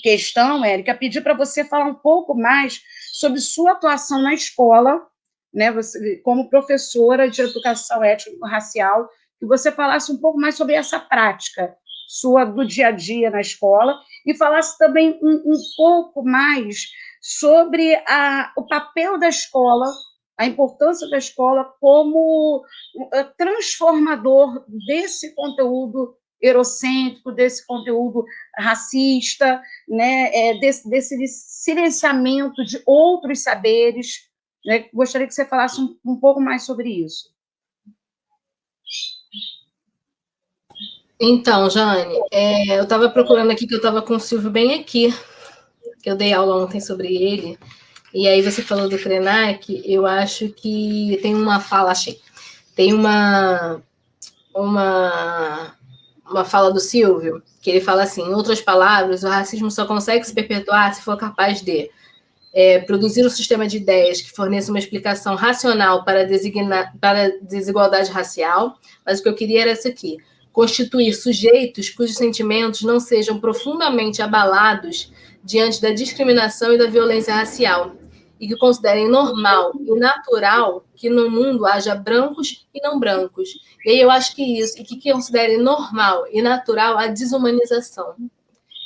questão, Érica, pedir para você falar um pouco mais sobre sua atuação na escola, né, você, como professora de educação étnico-racial, que você falasse um pouco mais sobre essa prática sua do dia a dia na escola e falasse também um pouco mais sobre o papel da escola, a importância da escola como transformador desse conteúdo eurocêntrico, desse conteúdo racista, né, desse silenciamento de outros saberes. Né? Gostaria que você falasse um pouco mais sobre isso. Então, Jane, eu estava procurando aqui, que eu estava com o Silvio bem aqui, que eu dei aula ontem sobre ele, e aí você falou do Krenak, eu acho que tem uma fala, tem uma fala do Silvio, que ele fala assim, em outras palavras, o racismo só consegue se perpetuar se for capaz de produzir um sistema de ideias que forneça uma explicação racional para a desigualdade racial, mas o que eu queria era isso aqui, constituir sujeitos cujos sentimentos não sejam profundamente abalados diante da discriminação e da violência racial, e que considerem normal e natural que no mundo haja brancos e não brancos. E aí eu acho que isso, e que considerem normal e natural a desumanização,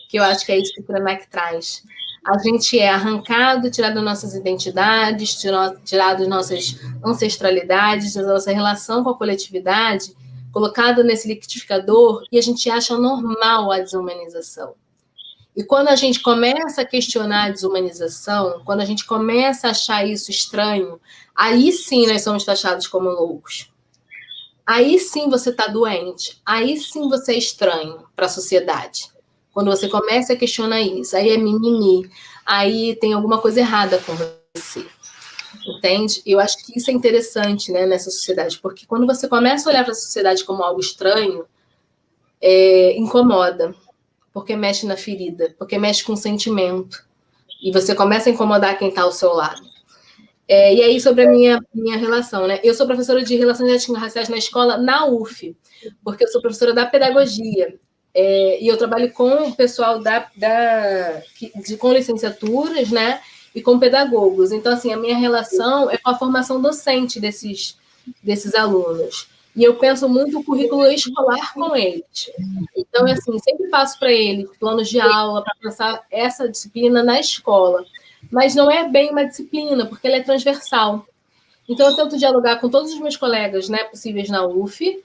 que eu acho que é isso que o Krenak traz. A gente é arrancado, tirado das nossas identidades, tirado das nossas ancestralidades, da nossa relação com a coletividade, colocado nesse liquidificador, e a gente acha normal a desumanização. E quando a gente começa a questionar a desumanização, quando a gente começa a achar isso estranho, aí sim nós somos taxados como loucos. Aí sim você está doente. Aí sim você é estranho para a sociedade. Quando você começa a questionar isso, aí é mimimi, aí tem alguma coisa errada com você. entende? Eu acho que isso é interessante, né, nessa sociedade, porque quando você começa a olhar para a sociedade como algo estranho, incomoda, porque mexe na ferida, porque mexe com o sentimento, e você começa a incomodar quem está ao seu lado. E aí, sobre a minha relação, né? Eu sou professora de Relações Étnico-Raciais na escola, na UF, porque eu sou professora da pedagogia, e eu trabalho com o pessoal com licenciaturas, né? E com pedagogos. Então, assim, a minha relação é com a formação docente desses alunos. E eu penso muito o currículo escolar com eles. Então, assim, sempre passo para eles planos de aula, para pensar essa disciplina na escola. Mas não é bem uma disciplina, porque ela é transversal. Então, eu tento dialogar com todos os meus colegas, né, possíveis na UF,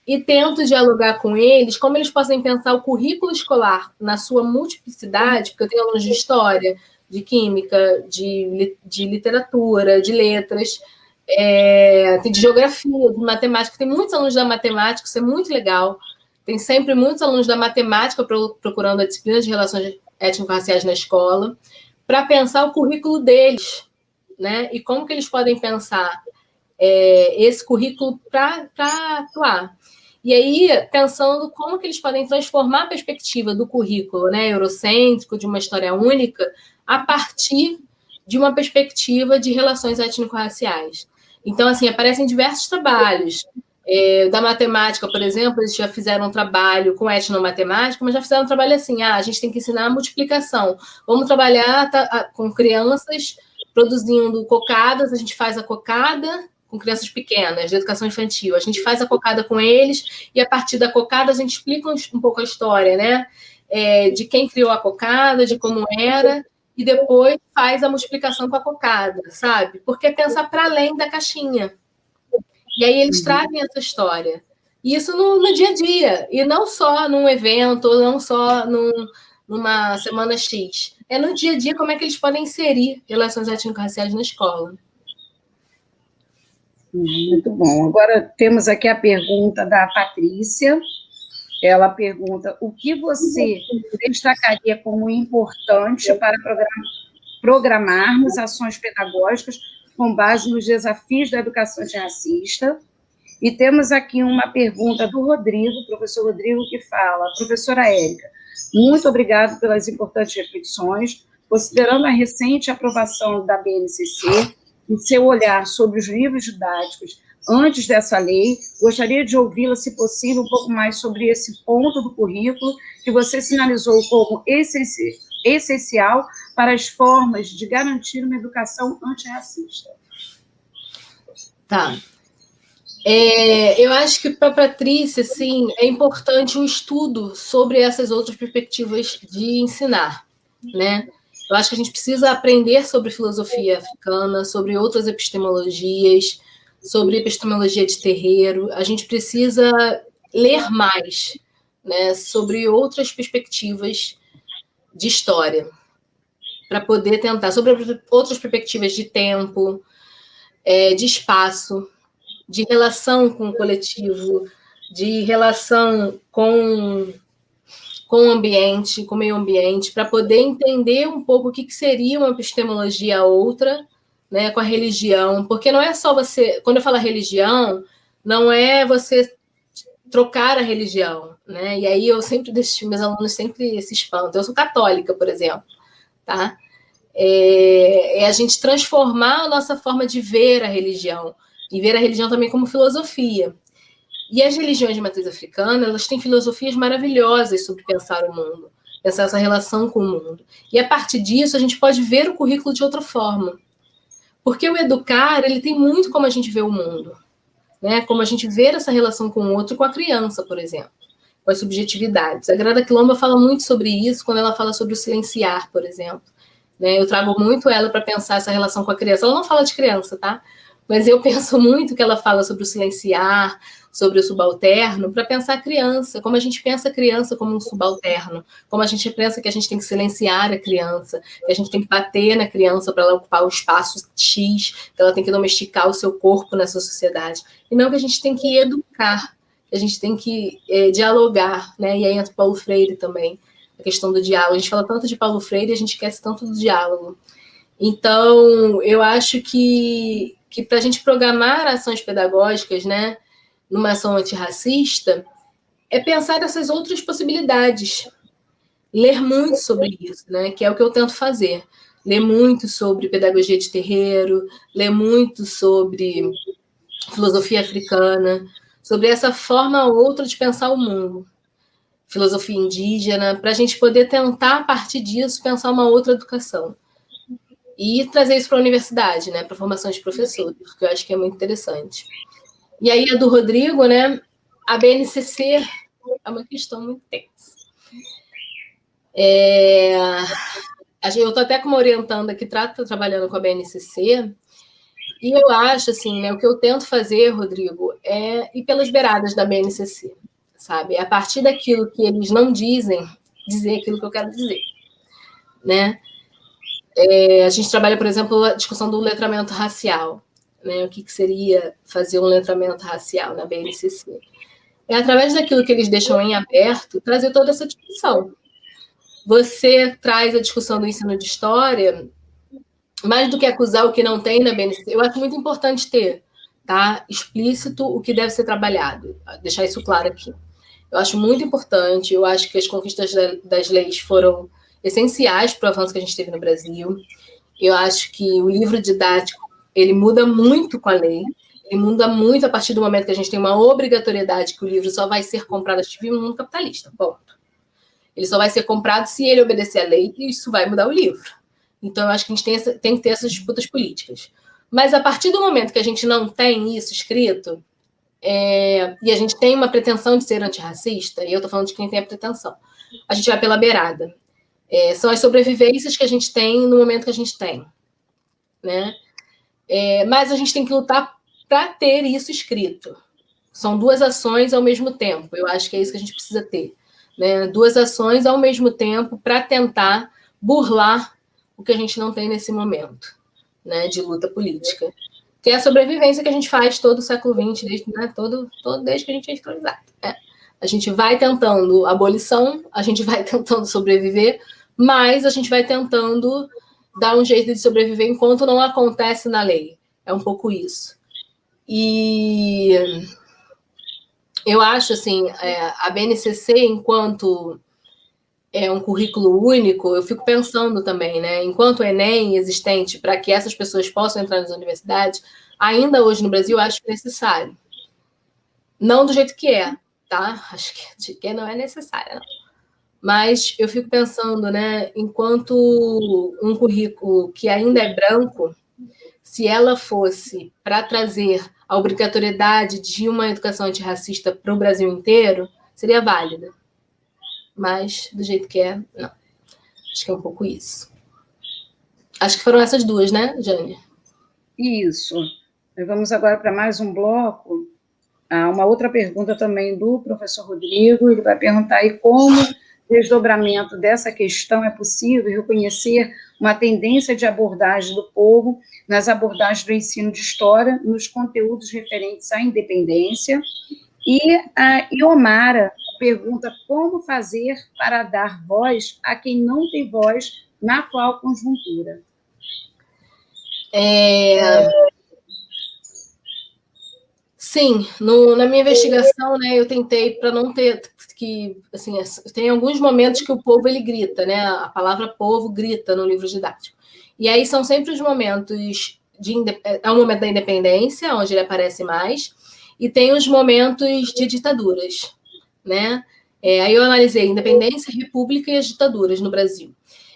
e tento dialogar com eles como eles possam pensar o currículo escolar na sua multiplicidade, porque eu tenho alunos de história, de química, de literatura, de letras, de geografia, de matemática. Tem muitos alunos da matemática, isso é muito legal. Tem sempre muitos alunos da matemática procurando a disciplina de relações étnico-raciais na escola, para pensar o currículo deles, né? E como que eles podem pensar esse currículo para atuar. E aí, pensando como que eles podem transformar a perspectiva do currículo, né, eurocêntrico, de uma história única, a partir de uma perspectiva de relações étnico-raciais. Então, assim, aparecem diversos trabalhos. Da matemática, por exemplo, eles já fizeram um trabalho com etnomatemática, mas já fizeram um trabalho assim, a gente tem que ensinar a multiplicação. Vamos trabalhar com crianças produzindo cocadas, a gente faz a cocada com crianças pequenas, de educação infantil. A gente faz a cocada com eles e, a partir da cocada, a gente explica um pouco a história, né? De quem criou a cocada, de como era, e depois faz a multiplicação com a cocada, sabe? Porque é pensar para além da caixinha. E aí eles trazem essa história. E isso no dia a dia. E não só num evento, ou não só numa semana X. É no dia a dia como é que eles podem inserir relações étnico-raciais na escola. Muito bom. Agora temos aqui a pergunta da Patrícia. Ela pergunta: o que você destacaria como importante para programarmos ações pedagógicas com base nos desafios da educação antirracista? E temos aqui uma pergunta do Rodrigo, professor Rodrigo, que fala: professora Érica, muito obrigado pelas importantes reflexões. Considerando a recente aprovação da BNCC e seu olhar sobre os livros didáticos antes dessa lei, gostaria de ouvi-la, se possível, um pouco mais sobre esse ponto do currículo que você sinalizou como essencial para as formas de garantir uma educação antirracista. Tá. Eu acho que para a Patrícia, sim, é importante um estudo sobre essas outras perspectivas de ensinar, né? Eu acho que a gente precisa aprender sobre filosofia africana, sobre outras epistemologias, sobre epistemologia de terreiro. A gente precisa ler mais, né, sobre outras perspectivas de história, para poder tentar, sobre outras perspectivas de tempo, de espaço, de relação com o coletivo, de relação com o ambiente, com o meio ambiente, para poder entender um pouco o que seria uma epistemologia outra, né, com a religião, porque não é só você, quando eu falo religião, não é você trocar a religião, né? E aí eu sempre deixo meus alunos sempre se espantam. Eu sou católica, por exemplo, tá? É a gente transformar a nossa forma de ver a religião e ver a religião também como filosofia. E as religiões de matriz africana, elas têm filosofias maravilhosas sobre pensar o mundo, pensar essa relação com o mundo. E a partir disso, a gente pode ver o currículo de outra forma. Porque o educar, ele tem muito como a gente vê o mundo, né? Como a gente vê essa relação com o outro, com a criança, por exemplo, com as subjetividades. A Grada Quilomba fala muito sobre isso quando ela fala sobre o silenciar, por exemplo. Né? Eu trago muito ela para pensar essa relação com a criança. Ela não fala de criança, tá? Mas eu penso muito que ela fala sobre o silenciar, sobre o subalterno, para pensar a criança, como a gente pensa a criança como um subalterno, como a gente pensa que a gente tem que silenciar a criança, que a gente tem que bater na criança para ela ocupar o espaço X, que ela tem que domesticar o seu corpo nessa sociedade. E não que a gente tem que educar, que a gente tem que dialogar, né? E aí entra o Paulo Freire também, a questão do diálogo. A gente fala tanto de Paulo Freire e a gente esquece tanto do diálogo. Então, eu acho que para a gente programar ações pedagógicas, né, numa ação antirracista, é pensar nessas outras possibilidades. Ler muito sobre isso, né, que é o que eu tento fazer. Ler muito sobre pedagogia de terreiro, ler muito sobre filosofia africana, sobre essa forma ou outra de pensar o mundo. Filosofia indígena, para a gente poder tentar, a partir disso, pensar uma outra educação. E trazer isso para a universidade, né, para a formação de professores, que eu acho que é muito interessante. E aí, a do Rodrigo, né, a BNCC é uma questão muito tensa. Eu estou até com uma orientanda que está trabalhando com a BNCC, e eu acho, assim, né, o que eu tento fazer, Rodrigo, é ir pelas beiradas da BNCC, sabe? A partir daquilo que eles não dizem, dizer aquilo que eu quero dizer, né? A gente trabalha, por exemplo, a discussão do letramento racial, né? O que seria fazer um letramento racial na BNCC? É através daquilo que eles deixam em aberto, trazer toda essa discussão. Você traz a discussão do ensino de história, mais do que acusar o que não tem na BNCC, eu acho muito importante ter, tá, explícito o que deve ser trabalhado, deixar isso claro aqui. Eu acho muito importante, eu acho que as conquistas das leis foram essenciais para o avanço que a gente teve no Brasil. Eu acho que o livro didático, ele muda muito com a lei, ele muda muito a partir do momento que a gente tem uma obrigatoriedade que o livro só vai ser comprado, a gente vive num mundo capitalista, ponto. Ele só vai ser comprado se ele obedecer à lei, e isso vai mudar o livro. Então, eu acho que a gente tem que ter essas disputas políticas. Mas, a partir do momento que a gente não tem isso escrito, e a gente tem uma pretensão de ser antirracista, e eu estou falando de quem tem a pretensão, a gente vai pela beirada. São as sobrevivências que a gente tem no momento que a gente tem, né? Mas a gente tem que lutar para ter isso escrito. São duas ações ao mesmo tempo. Eu acho que é isso que a gente precisa ter, né? Duas ações ao mesmo tempo para tentar burlar o que a gente não tem nesse momento, né, de luta política. Que é a sobrevivência que a gente faz todo o século XX, desde que a gente é escravizado. A gente vai tentando abolição, a gente vai tentando sobreviver, mas a gente vai tentando dar um jeito de sobreviver enquanto não acontece na lei. É um pouco isso. E eu acho, assim, a BNCC, enquanto um currículo único, eu fico pensando também, né? Enquanto o Enem existente para que essas pessoas possam entrar nas universidades, ainda hoje no Brasil, eu acho necessário. Não do jeito que é, tá? Acho que não é necessário, não. Mas eu fico pensando, né? Enquanto um currículo que ainda é branco, se ela fosse para trazer a obrigatoriedade de uma educação antirracista para o Brasil inteiro, seria válida. Mas, do jeito que é, não. Acho que é um pouco isso. Acho que foram essas duas, né, Jane? Isso. Vamos agora para mais um bloco. Uma outra pergunta também do professor Rodrigo. Ele vai perguntar aí como desdobramento dessa questão é possível reconhecer uma tendência de abordagem do povo nas abordagens do ensino de história, nos conteúdos referentes à independência. E a Iomara pergunta como fazer para dar voz a quem não tem voz na atual conjuntura. Sim, na minha investigação, né, eu tentei para não ter que, assim, tem alguns momentos que o povo ele grita, né? A palavra povo grita no livro didático. E aí são sempre os momentos o momento da independência, onde ele aparece mais, e tem os momentos de ditaduras, né? Aí eu analisei independência, república e as ditaduras no Brasil.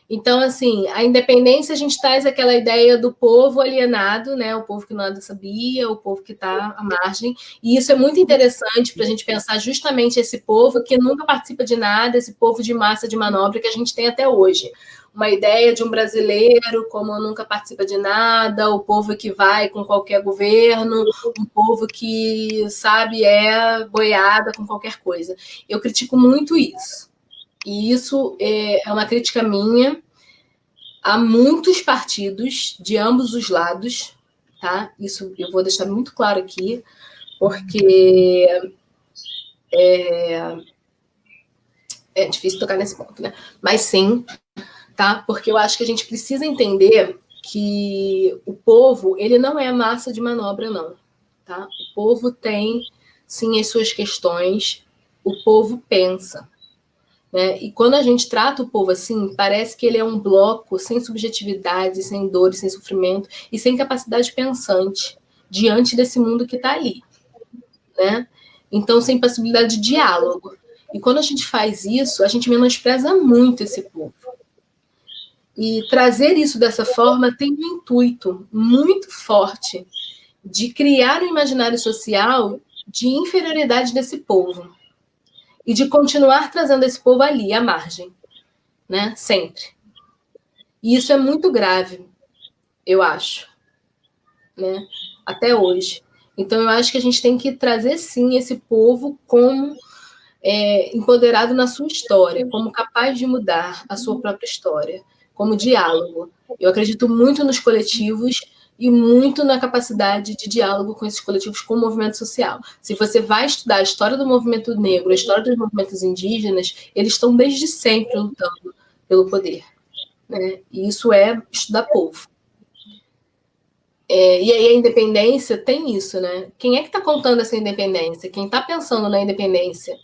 Então, assim, a independência, a gente traz aquela ideia do povo alienado, né? O povo que nada sabia, o povo que está à margem. E isso é muito interessante para a gente pensar justamente esse povo que nunca participa de nada, esse povo de massa de manobra que a gente tem até hoje. Uma ideia de um brasileiro como nunca participa de nada, o povo que vai com qualquer governo, um povo que, sabe, é boiada com qualquer coisa. Eu critico muito isso. E isso é uma crítica minha a muitos partidos de ambos os lados, tá? Isso eu vou deixar muito claro aqui, porque é difícil tocar nesse ponto, né? Mas sim, tá? Porque eu acho que a gente precisa entender que o povo, ele não é massa de manobra, não. Tá? O povo tem, sim, as suas questões, o povo pensa. Né? E quando a gente trata o povo assim, parece que ele é um bloco sem subjetividade, sem dores, sem sofrimento e sem capacidade pensante diante desse mundo que está ali. Né? Então, sem possibilidade de diálogo. E quando a gente faz isso, a gente menospreza muito esse povo. E trazer isso dessa forma tem um intuito muito forte de criar um imaginário social de inferioridade desse povo e de continuar trazendo esse povo ali, à margem, né? Sempre. E isso é muito grave, eu acho, né? Até hoje. Então, eu acho que a gente tem que trazer, sim, esse povo como empoderado na sua história, como capaz de mudar a sua própria história, como diálogo. Eu acredito muito nos coletivos e muito na capacidade de diálogo com esses coletivos com o movimento social. Se você vai estudar a história do movimento negro, a história dos movimentos indígenas, eles estão desde sempre lutando pelo poder. Né? E isso é estudar povo. E aí a independência tem isso, né? Quem é que está contando essa independência? Quem está pensando na independência?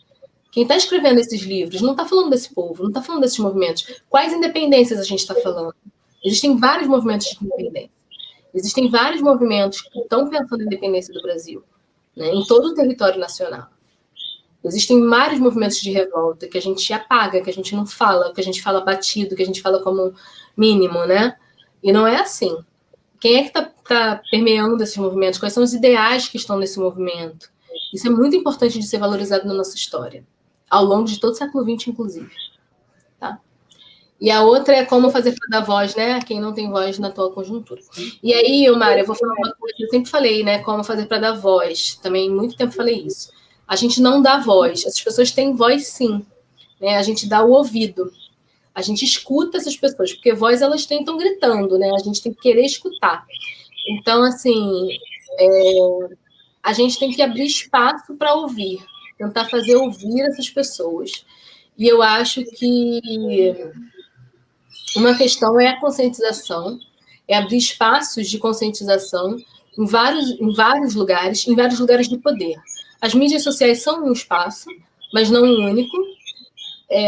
Quem está escrevendo esses livros não está falando desse povo, não está falando desses movimentos. Quais independências a gente está falando? Existem vários movimentos de independência. Existem vários movimentos que estão pensando na independência do Brasil, né, em todo o território nacional. Existem vários movimentos de revolta que a gente apaga, que a gente não fala, que a gente fala batido, que a gente fala como mínimo, né? E não é assim. Quem é que está permeando esses movimentos? Quais são os ideais que estão nesse movimento? Isso é muito importante de ser valorizado na nossa história, ao longo de todo o século XX, inclusive. Tá? E a outra é como fazer para dar voz, né? A quem não tem voz na atual conjuntura. E aí, Mara, eu vou falar uma coisa que eu sempre falei, né? Como fazer para dar voz. Também muito tempo falei isso. A gente não dá voz. Essas pessoas têm voz, sim. Né? A gente dá o ouvido. A gente escuta essas pessoas, porque voz elas têm, estão gritando, né? A gente tem que querer escutar. Então, assim, a gente tem que abrir espaço para ouvir, tentar fazer ouvir essas pessoas. E eu acho que uma questão é a conscientização, é abrir espaços de conscientização em vários lugares de poder. As mídias sociais são um espaço, mas não um único.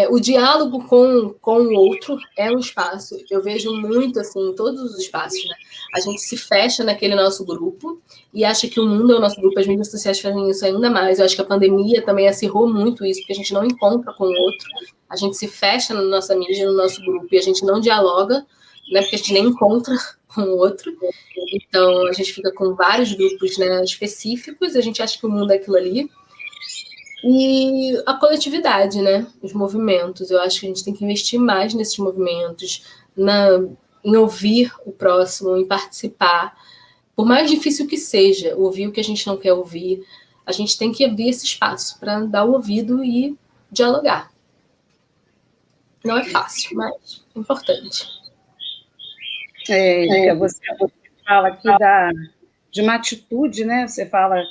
O diálogo com o outro é um espaço. Eu vejo muito, assim, em todos os espaços, né? A gente se fecha naquele nosso grupo e acha que o mundo é o nosso grupo. As mídias sociais fazem isso ainda mais. Eu acho que a pandemia também acirrou muito isso, porque a gente não encontra com o outro. A gente se fecha na nossa mídia, no nosso grupo, e a gente não dialoga, né? Porque a gente nem encontra com o outro. Então, a gente fica com vários grupos, né, específicos, a gente acha que o mundo é aquilo ali. E a coletividade, né? Os movimentos. Eu acho que a gente tem que investir mais nesses movimentos, em ouvir o próximo, em participar. Por mais difícil que seja, ouvir o que a gente não quer ouvir, a gente tem que abrir esse espaço para dar o ouvido e dialogar. Não é fácil, mas é importante. Você fala aqui de uma atitude, né? Você fala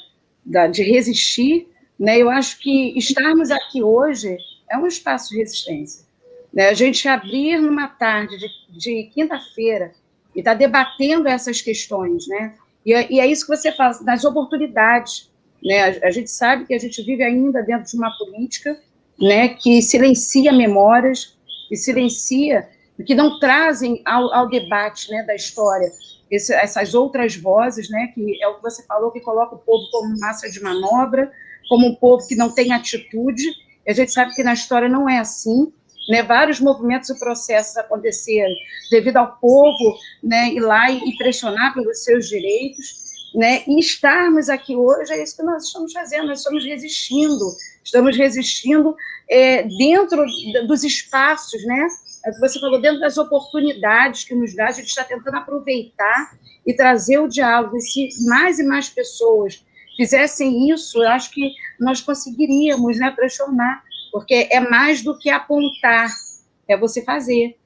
de resistir, né? Eu acho que estarmos aqui hoje é um espaço de resistência. Né? A gente abrir numa tarde de quinta-feira e estar debatendo essas questões, né? E é isso que você fala, das oportunidades. Né? A gente sabe que a gente vive ainda dentro de uma política, né, que silencia memórias, que silencia, que não trazem ao debate, né, da história essas outras vozes, né, que é o que você falou, que coloca o povo como massa de manobra, como um povo que não tem atitude. E a gente sabe que na história não é assim. Né, vários movimentos e processos aconteceram devido ao povo, né, ir lá e pressionar pelos seus direitos, né, e estarmos aqui hoje é isso que nós estamos fazendo, nós estamos resistindo dentro dos espaços, né, você falou, dentro das oportunidades que nos dá, a gente está tentando aproveitar e trazer o diálogo, e se mais e mais pessoas fizessem isso, eu acho que nós conseguiríamos, né, transformar, porque é mais do que apontar, é você fazer.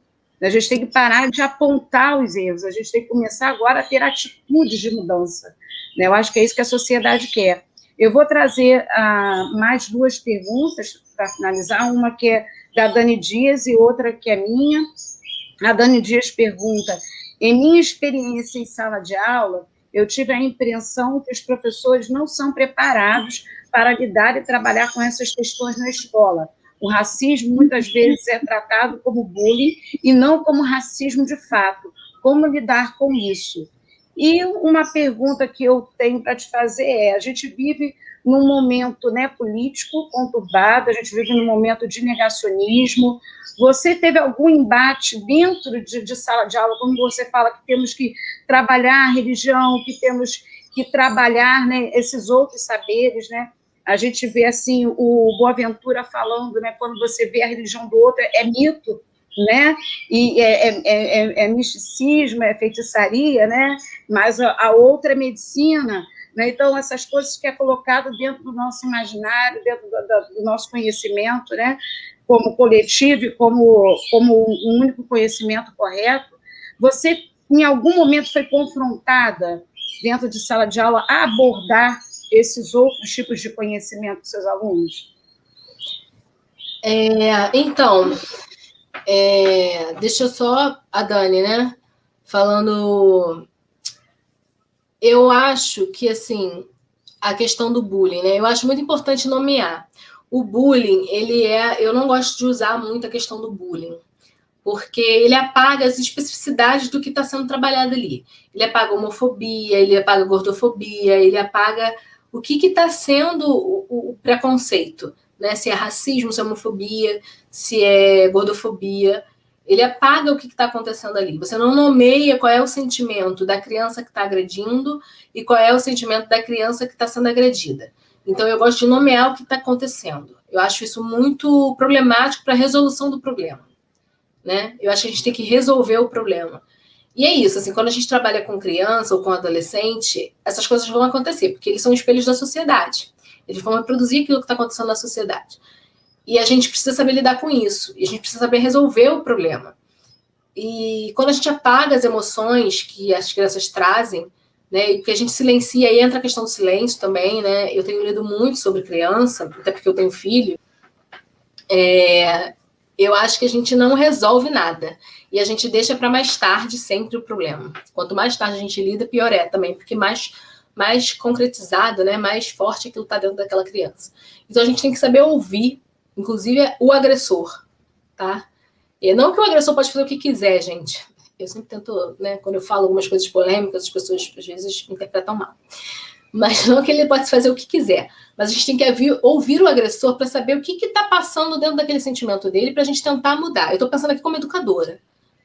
A gente tem que parar de apontar os erros, a gente tem que começar agora a ter atitudes de mudança. Né? Eu acho que é isso que a sociedade quer. Eu vou trazer mais duas perguntas para finalizar, uma que é da Dani Dias e outra que é minha. A Dani Dias pergunta, Em minha experiência em sala de aula, eu tive a impressão que os professores não são preparados para lidar e trabalhar com essas questões na escola. O racismo, muitas vezes, é tratado como bullying e não como racismo de fato. Como lidar com isso? E uma pergunta que eu tenho para te fazer é, a gente vive num momento, né, político conturbado, a gente vive num momento de negacionismo. Você teve algum embate dentro de sala de aula, como você fala que temos que trabalhar a religião, que temos que trabalhar, né, esses outros saberes, né? A gente vê assim o Boaventura falando, né, quando você vê a religião do outro, é mito, né? E é misticismo, é feitiçaria, né? Mas a outra é medicina, né? Então, essas coisas que é colocado dentro do nosso imaginário, dentro do nosso conhecimento, né? Como coletivo e como um único conhecimento correto. Você, em algum momento, foi confrontada, dentro de sala de aula, a abordar esses outros tipos de conhecimento dos seus alunos? Então, deixa eu só, a Dani, né? Falando, eu acho que, assim, a questão do bullying, né? Eu acho muito importante nomear. O bullying, eu não gosto de usar muito a questão do bullying, porque ele apaga as especificidades do que está sendo trabalhado ali. Ele apaga a homofobia, ele apaga a gordofobia, ele apaga o que está sendo o preconceito, né? Se é racismo, se é homofobia, se é gordofobia. Ele apaga o que está acontecendo ali. Você não nomeia qual é o sentimento da criança que está agredindo e qual é o sentimento da criança que está sendo agredida. Então, eu gosto de nomear o que está acontecendo. Eu acho isso muito problemático para a resolução do problema. Né? Eu acho que a gente tem que resolver o problema. E é isso, assim, quando a gente trabalha com criança ou com adolescente, essas coisas vão acontecer, porque eles são espelhos da sociedade. Eles vão reproduzir aquilo que está acontecendo na sociedade. E a gente precisa saber lidar com isso. E a gente precisa saber resolver o problema. E quando a gente apaga as emoções que as crianças trazem, né, e que a gente silencia, aí entra a questão do silêncio também, né? Eu tenho lido muito sobre criança, até porque eu tenho filho. Eu acho que a gente não resolve nada. E a gente deixa para mais tarde sempre o problema. Quanto mais tarde a gente lida, pior é também, porque mais concretizado, né, mais forte aquilo está dentro daquela criança. Então a gente tem que saber ouvir, inclusive o agressor, tá? E não que o agressor pode fazer o que quiser, gente. Eu sempre tento, né, quando eu falo algumas coisas polêmicas, as pessoas às vezes interpretam mal. Mas não que ele pode fazer o que quiser. Mas a gente tem que ouvir o agressor para saber o que está passando dentro daquele sentimento dele para a gente tentar mudar. Eu estou pensando aqui como educadora,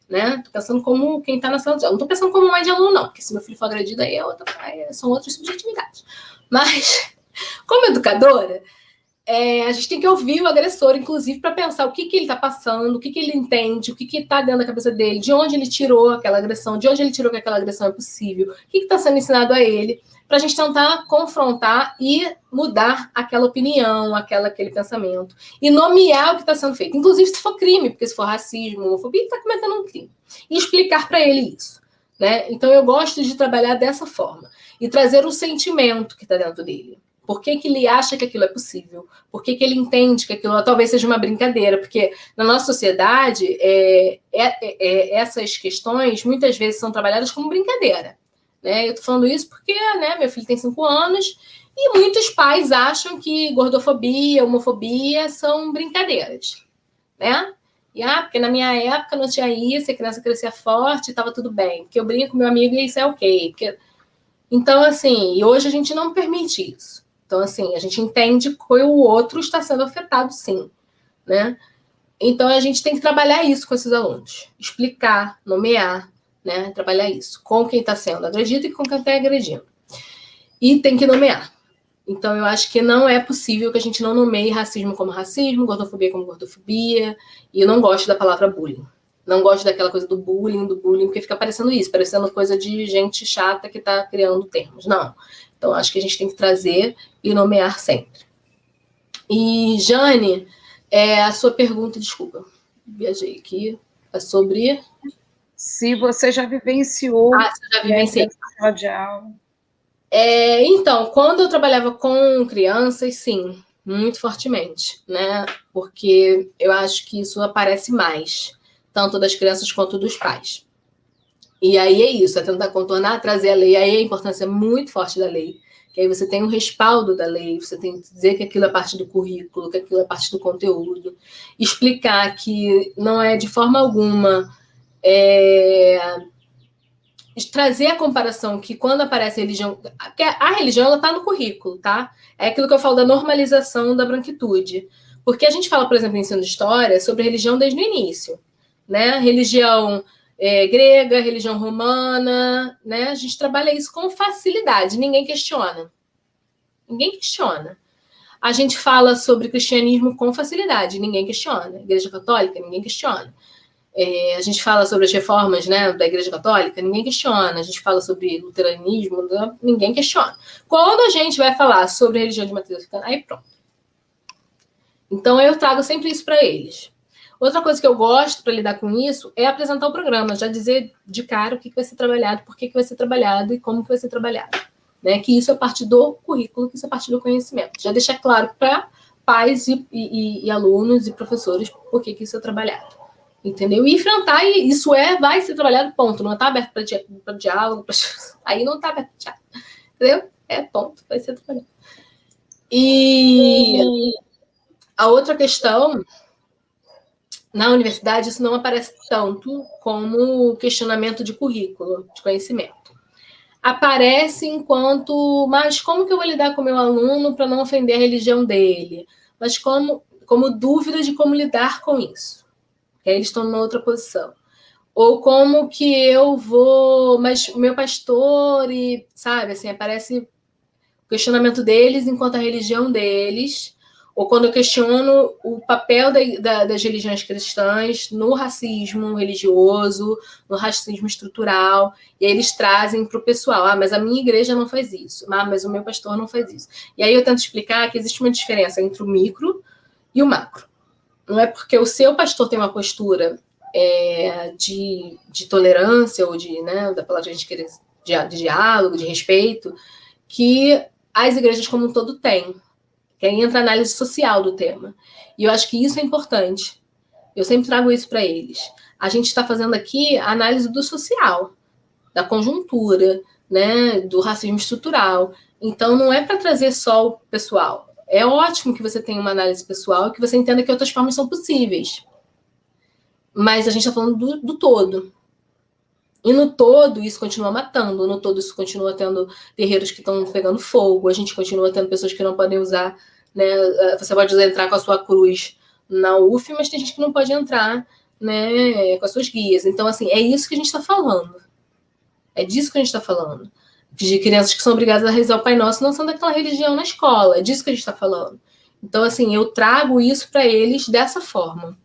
né? Estou pensando como quem está na sala de aula. Não estou pensando como mãe de aluno, não, porque se meu filho for agredido, aí são outras subjetividades. Mas, como educadora, a gente tem que ouvir o agressor, inclusive, para pensar o que ele está passando, o que ele entende, o que está dentro da cabeça dele, de onde ele tirou aquela agressão, de onde ele tirou que aquela agressão é possível, o que está sendo ensinado a ele, para a gente tentar confrontar e mudar aquela opinião, aquele pensamento, e nomear o que está sendo feito, inclusive se for crime, porque se for racismo, homofobia, ele está cometendo um crime, e explicar para ele isso. Né? Então, eu gosto de trabalhar dessa forma, e trazer o sentimento que está dentro dele. Por que ele acha que aquilo é possível? Por que ele entende que aquilo talvez seja uma brincadeira? Porque na nossa sociedade, essas questões muitas vezes são trabalhadas como brincadeira. Né? Eu estou falando isso porque, né, meu filho tem 5 anos e muitos pais acham que gordofobia, homofobia são brincadeiras. Né? E, porque na minha época não tinha isso, a criança crescia forte e estava tudo bem. Porque eu brinco com meu amigo e isso é ok. Porque... Então, assim, e hoje a gente não permite isso. Então, assim, a gente entende que o outro está sendo afetado, sim, né? Então, a gente tem que trabalhar isso com esses alunos. Explicar, nomear, né? Trabalhar isso com quem está sendo agredido e com quem está agredindo. E tem que nomear. Então, eu acho que não é possível que a gente não nomeie racismo como racismo, gordofobia como gordofobia. E eu não gosto da palavra bullying. Não gosto daquela coisa do bullying, porque fica parecendo isso, parecendo coisa de gente chata que está criando termos. Não. Então, acho que a gente tem que trazer e nomear sempre. E, Jane, a sua pergunta, desculpa, viajei aqui, é sobre... Se você já vivenciou... você já vivenciei. Sala de aula. Então, quando eu trabalhava com crianças, sim, muito fortemente, né? Porque eu acho que isso aparece mais, tanto das crianças quanto dos pais. E aí é isso, é tentar contornar, trazer a lei. Aí a importância muito forte da lei. Que aí você tem um respaldo da lei, você tem que dizer que aquilo é parte do currículo, que aquilo é parte do conteúdo. Explicar que não é de forma alguma trazer a comparação que quando aparece a religião... A religião, ela está no currículo, tá? É aquilo que eu falo da normalização da branquitude. Porque a gente fala, por exemplo, em ensino de história, sobre religião desde o início. Né? Religião grega, religião romana, né? A gente trabalha isso com facilidade, ninguém questiona. Ninguém questiona. A gente fala sobre cristianismo com facilidade, ninguém questiona. Igreja católica, ninguém questiona. A gente fala sobre as reformas, né, da Igreja Católica, ninguém questiona. A gente fala sobre luteranismo, ninguém questiona. Quando a gente vai falar sobre religião de matriz africana, aí pronto. Então eu trago sempre isso para eles. Outra coisa que eu gosto para lidar com isso é apresentar o programa, já dizer de cara o que vai ser trabalhado, por que vai ser trabalhado e como que vai ser trabalhado. Né? Que isso é parte do currículo, que isso é parte do conhecimento. Já deixar claro para pais e alunos e professores por que isso é trabalhado. Entendeu? E enfrentar, e isso vai ser trabalhado, ponto. Não está aberto para diálogo, aí não está aberto para diálogo. Entendeu? Ponto, vai ser trabalhado. E a outra questão, na universidade, isso não aparece tanto como questionamento de currículo, de conhecimento. Aparece enquanto, mas como que eu vou lidar com o meu aluno para não ofender a religião dele? Mas como dúvida de como lidar com isso. Que aí eles estão numa outra posição. Ou como que eu vou... Mas o meu pastor, e sabe, assim, aparece o questionamento deles enquanto a religião deles... Ou quando eu questiono o papel das religiões cristãs no racismo religioso, no racismo estrutural, e aí eles trazem para o pessoal, mas a minha igreja não faz isso, mas o meu pastor não faz isso. E aí eu tento explicar que existe uma diferença entre o micro e o macro. Não é porque o seu pastor tem uma postura de tolerância, ou da palavra de diálogo, de respeito, que as igrejas como um todo têm. Que aí entra a análise social do tema. E eu acho que isso é importante. Eu sempre trago isso para eles. A gente está fazendo aqui a análise do social, da conjuntura, né, do racismo estrutural. Então, não é para trazer só o pessoal. É ótimo que você tenha uma análise pessoal e que você entenda que outras formas são possíveis. Mas a gente está falando do todo. E no todo, isso continua matando. No todo, isso continua tendo terreiros que estão pegando fogo. A gente continua tendo pessoas que não podem usar, né? Você pode entrar com a sua cruz na UF, mas tem gente que não pode entrar, né, com as suas guias. Então, assim, é isso que a gente está falando. É disso que a gente está falando. De crianças que são obrigadas a rezar o Pai Nosso não são daquela religião na escola. É disso que a gente está falando. Então, assim, eu trago isso para eles dessa forma.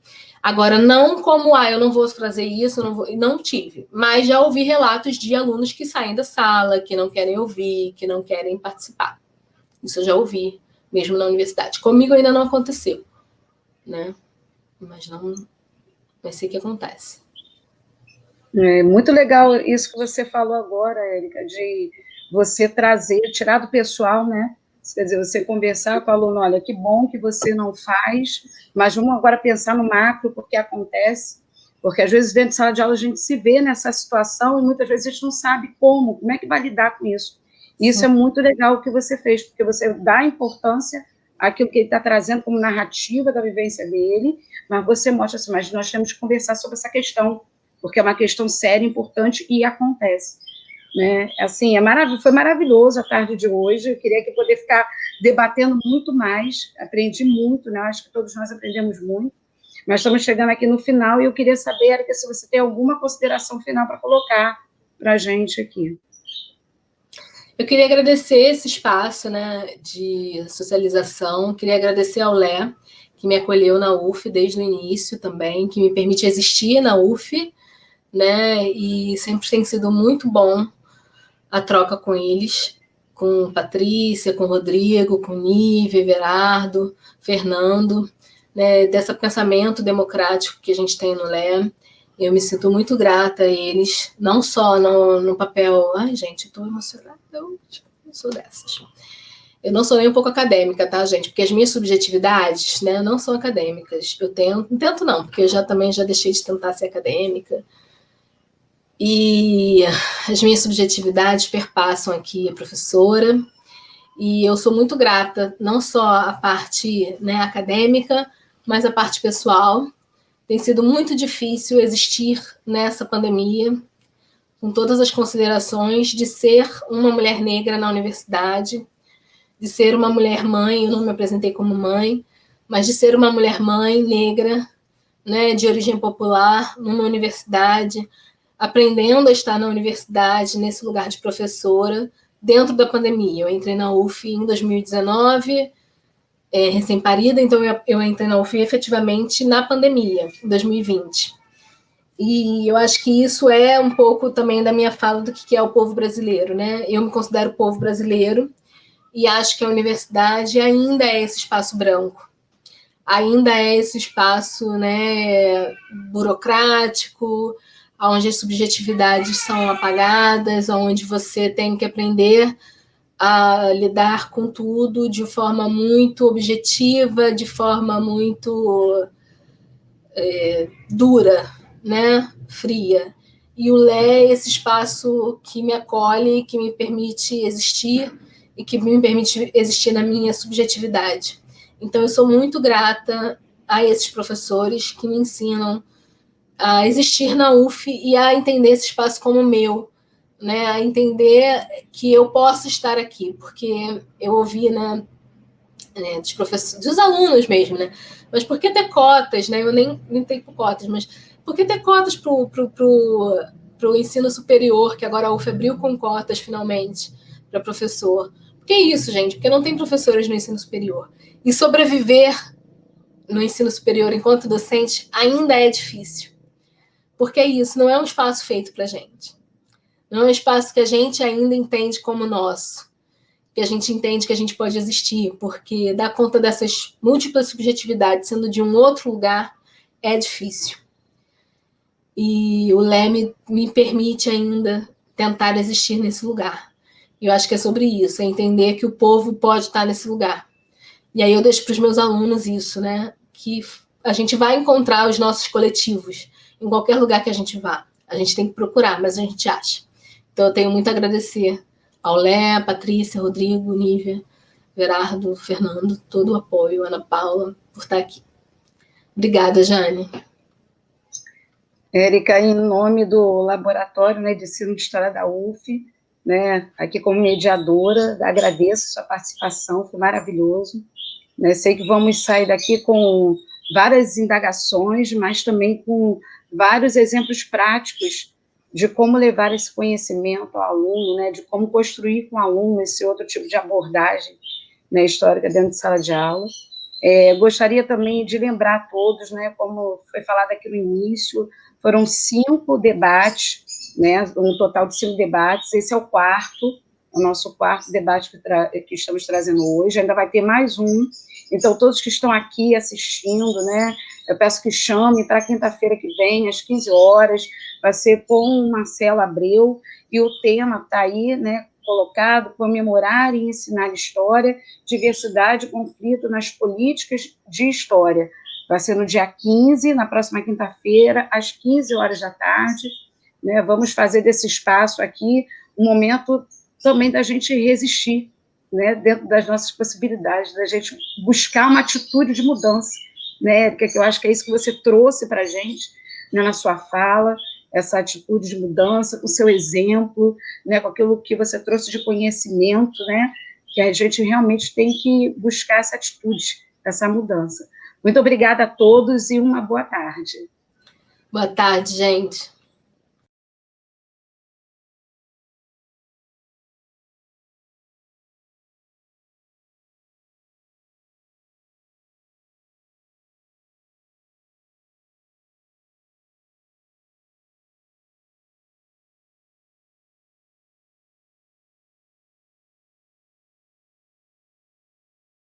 Agora, não como, eu não vou trazer isso, não tive. Mas já ouvi relatos de alunos que saem da sala, que não querem ouvir, que não querem participar. Isso eu já ouvi, mesmo na universidade. Comigo ainda não aconteceu, né? Mas não vai ser que acontece. É muito legal isso que você falou agora, Érica, de você trazer, tirar do pessoal, né? Quer dizer, você conversar com o aluno, olha, que bom que você não faz, mas vamos agora pensar no macro, porque acontece, porque às vezes dentro de sala de aula a gente se vê nessa situação e muitas vezes a gente não sabe como é que vai lidar com isso. E isso é muito legal o que você fez, porque você dá importância àquilo que ele está trazendo como narrativa da vivência dele, mas você mostra assim, mas nós temos que conversar sobre essa questão, porque é uma questão séria, importante e acontece. Né? Assim, foi maravilhoso a tarde de hoje, eu queria que poder ficar debatendo muito mais, aprendi muito, né? Acho que todos nós aprendemos muito, mas estamos chegando aqui no final e eu queria saber, Érica, se você tem alguma consideração final para colocar para a gente aqui. Eu queria agradecer esse espaço, né, de socialização, queria agradecer ao Lé, que me acolheu na UF desde o início também, que me permite existir na UF, né, e sempre tem sido muito bom a troca com eles, com Patrícia, com Rodrigo, com Nívia, Everardo, Fernando, né, desse pensamento democrático que a gente tem no Lé. Eu me sinto muito grata a eles, não só no papel... Ai, gente, estou emocionada, eu sou dessas. Eu não sou nem um pouco acadêmica, tá, gente? Porque as minhas subjetividades, né, não são acadêmicas. Eu tento não, porque eu também já deixei de tentar ser acadêmica. E as minhas subjetividades perpassam aqui a professora, e eu sou muito grata, não só à parte, né, acadêmica, mas à parte pessoal. Tem sido muito difícil existir nessa pandemia, com todas as considerações de ser uma mulher negra na universidade, de ser uma mulher mãe, eu não me apresentei como mãe, mas de ser uma mulher mãe negra, né, de origem popular, numa universidade, aprendendo a estar na universidade, nesse lugar de professora, dentro da pandemia. Eu entrei na UF em 2019, recém-parida, então eu entrei na UF efetivamente na pandemia, em 2020. E eu acho que isso é um pouco também da minha fala do que é o povo brasileiro, né? Eu me considero povo brasileiro e acho que a universidade ainda é esse espaço branco, ainda é esse espaço, né, burocrático, onde as subjetividades são apagadas, onde você tem que aprender a lidar com tudo de forma muito objetiva, de forma muito dura, né, fria. E o Lé é esse espaço que me acolhe, que me permite existir e que me permite existir na minha subjetividade. Então, eu sou muito grata a esses professores que me ensinam a existir na UF e a entender esse espaço como meu, né? A entender que eu posso estar aqui, porque eu ouvi, né, dos professores, dos alunos mesmo, né? Mas por que ter cotas, né? Eu nem tenho cotas, mas por que ter cotas para o ensino superior, que agora a UF abriu com cotas finalmente para professor? Por que isso, gente? Porque não tem professores no ensino superior. E sobreviver no ensino superior enquanto docente ainda é difícil. Porque é isso, não é um espaço feito para a gente. Não é um espaço que a gente ainda entende como nosso, que a gente entende que a gente pode existir, porque dar conta dessas múltiplas subjetividades sendo de um outro lugar é difícil. E o Lé me permite ainda tentar existir nesse lugar. E eu acho que é sobre isso, é entender que o povo pode estar nesse lugar. E aí eu deixo para os meus alunos isso, né? Que a gente vai encontrar os nossos coletivos em qualquer lugar que a gente vá. A gente tem que procurar, mas a gente acha. Então eu tenho muito a agradecer ao Lé, Patrícia, Rodrigo, Nívia, Gerardo, Fernando, todo o apoio, Ana Paula, por estar aqui. Obrigada, Jane. Érica, em nome do Laboratório, né, de Ensino de História da UF, né, aqui como mediadora, agradeço a sua participação, foi maravilhoso. Né, sei que vamos sair daqui com várias indagações, mas também com vários exemplos práticos de como levar esse conhecimento ao aluno, né, de como construir com o aluno esse outro tipo de abordagem, né, histórica dentro de sala de aula. Gostaria também de lembrar a todos, né, como foi falado aqui no início, foram 5 debates, né, um total de 5 debates, esse é o nosso quarto debate que estamos trazendo hoje, ainda vai ter mais um, então todos que estão aqui assistindo, né, eu peço que chame para quinta-feira que vem, às 15 horas, vai ser com o Marcelo Abreu, e o tema está aí, né, colocado, comemorar e ensinar história, diversidade e conflito nas políticas de história. Vai ser no dia 15, na próxima quinta-feira, às 15 horas da tarde, né, vamos fazer desse espaço aqui um momento também da gente resistir, né, dentro das nossas possibilidades, da gente buscar uma atitude de mudança, né, Érica, que eu acho que é isso que você trouxe para a gente, né, na sua fala, essa atitude de mudança, com o seu exemplo, né, com aquilo que você trouxe de conhecimento, né, que a gente realmente tem que buscar essa atitude, essa mudança. Muito obrigada a todos e uma boa tarde. Boa tarde, gente.